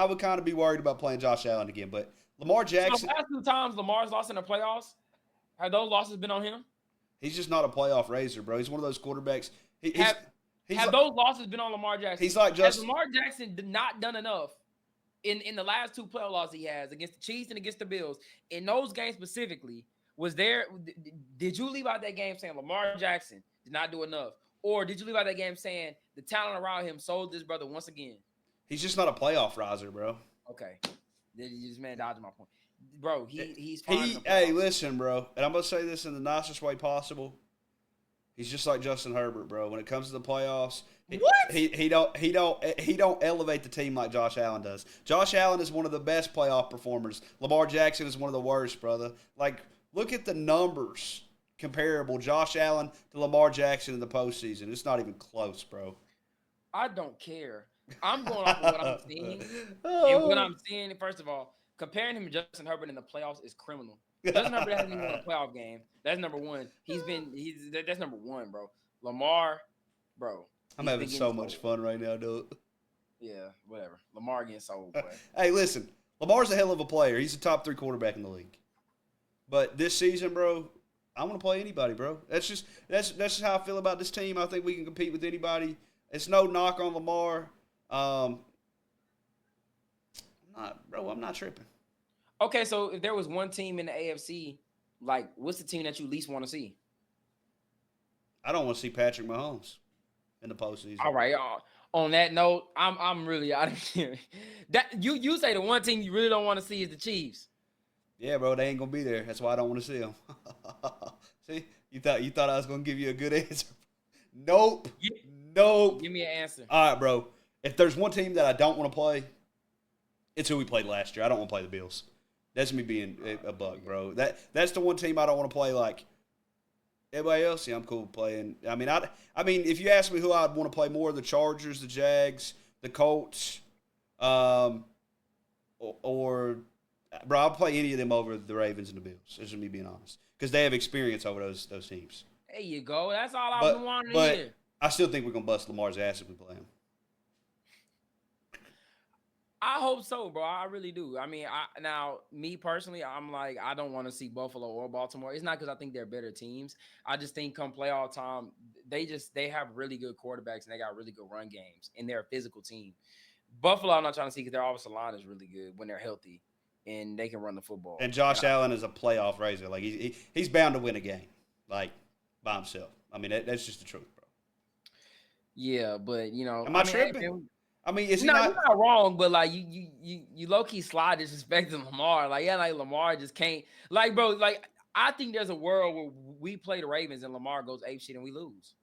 would kind of be worried about playing Josh Allen again, but Lamar Jackson. So the last 2 times Lamar's lost in the playoffs, have those losses been on him? He's just not a playoff raiser, bro. He's one of those quarterbacks. Have like, those losses been on Lamar Jackson? He's like Has Lamar Jackson not done enough in the last 2 playoff losses he has against the Chiefs and against the Bills? In those games specifically, did you leave out that game saying Lamar Jackson did not do enough? Or did you leave out that game saying the talent around him sold this brother once again? He's just not a playoff riser, bro. Okay. This man dodged my point. Bro, he's fine. Hey, listen, bro. And I'm going to say this in the nicest way possible. He's just like Justin Herbert, bro. When it comes to the playoffs, he don't elevate the team like Josh Allen does. Josh Allen is one of the best playoff performers. Lamar Jackson is one of the worst, brother. Like, look at the numbers comparable Josh Allen to Lamar Jackson in the postseason. It's not even close, bro. I don't care. I'm going off of what I'm seeing. And what I'm seeing, first of all, comparing him to Justin Herbert in the playoffs is criminal. Justin Herbert hasn't even won a playoff game. That's number one. That's number one, bro. Lamar, bro. I'm having so much fun right now, dude. Yeah, whatever. Lamar getting sold, boy. Hey, listen. Lamar's a hell of a player. He's a top 3 quarterback in the league. But this season, bro, I want to play anybody, bro. That's just how I feel about this team. I think we can compete with anybody. It's no knock on Lamar. I'm not tripping. Okay, so if there was one team in the AFC, like, what's the team that you least want to see? I don't want to see Patrick Mahomes in the postseason. All right. On that note, I'm really out of here. That you say the one team you really don't want to see is the Chiefs. Yeah, bro, they ain't gonna be there. That's why I don't want to see them. See, you thought I was gonna give you a good answer. Nope. Nope. Give me an answer. All right, bro. If there's one team that I don't want to play, it's who we played last year. I don't want to play the Bills. That's me being a buck, bro. That's the one team I don't want to play. Like everybody else, yeah, I'm cool playing. I mean, if you ask me who I'd want to play more, the Chargers, the Jags, the Colts, or bro, I'll play any of them over the Ravens and the Bills. That's just me being honest, because they have experience over those teams. There you go. That's all I was wanting to hear. I still think we're gonna bust Lamar's ass if we play him. I hope so, bro. I really do. I mean, now me personally, I'm like, I don't want to see Buffalo or Baltimore. It's not because I think they're better teams. I just think come playoff time, they have really good quarterbacks and they got really good run games and they're a physical team. Buffalo, I'm not trying to see because their offensive line is really good when they're healthy and they can run the football. And Josh Allen is a playoff raiser. Like he's bound to win a game, like by himself. I mean, that's just the truth, bro. Yeah, but you know, am I tripping? I mean, is he you're not wrong, but like you low key slide disrespecting Lamar. Like, yeah, like Lamar just can't. Like, bro, like I think there's a world where we play the Ravens and Lamar goes apeshit and we lose.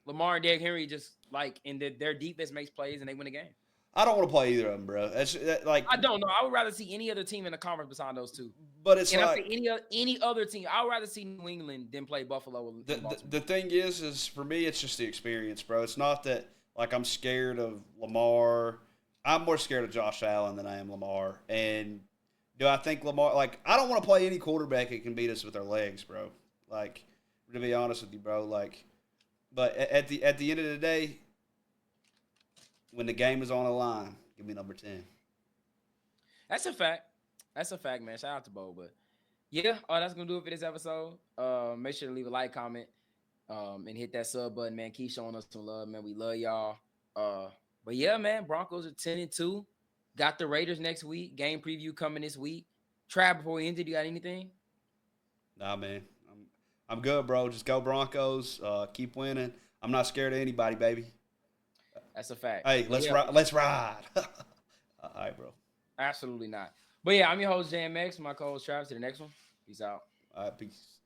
Lamar and Derrick Henry just like in their defense makes plays and they win the game. I don't want to play either of them, bro. I don't know. I would rather see any other team in the conference besides those two. But it's and like any other team. I would rather see New England than play Buffalo. The thing is for me, it's just the experience, bro. It's not that. Like, I'm scared of Lamar. I'm more scared of Josh Allen than I am Lamar. And do I think Lamar – like, I don't want to play any quarterback that can beat us with their legs, bro. Like, to be honest with you, bro. Like, but at the end of the day, when the game is on the line, give me number 10. That's a fact. That's a fact, man. Shout out to Bo. But, yeah, that's going to do it for this episode. Make sure to leave a like, comment. And hit that sub button, man. Keep showing us some love, man. We love y'all. But yeah, man, Broncos are 10-2. Got the Raiders next week. Game preview coming this week. Trav, before we end it, you got anything? Nah, man. I'm good, bro. Just go Broncos. Keep winning. I'm not scared of anybody, baby. That's a fact. Hey, let's ride. All right, bro. Absolutely not. But yeah, I'm your host, JMX. My co-host Trav. To the next one. Peace out. All right, peace.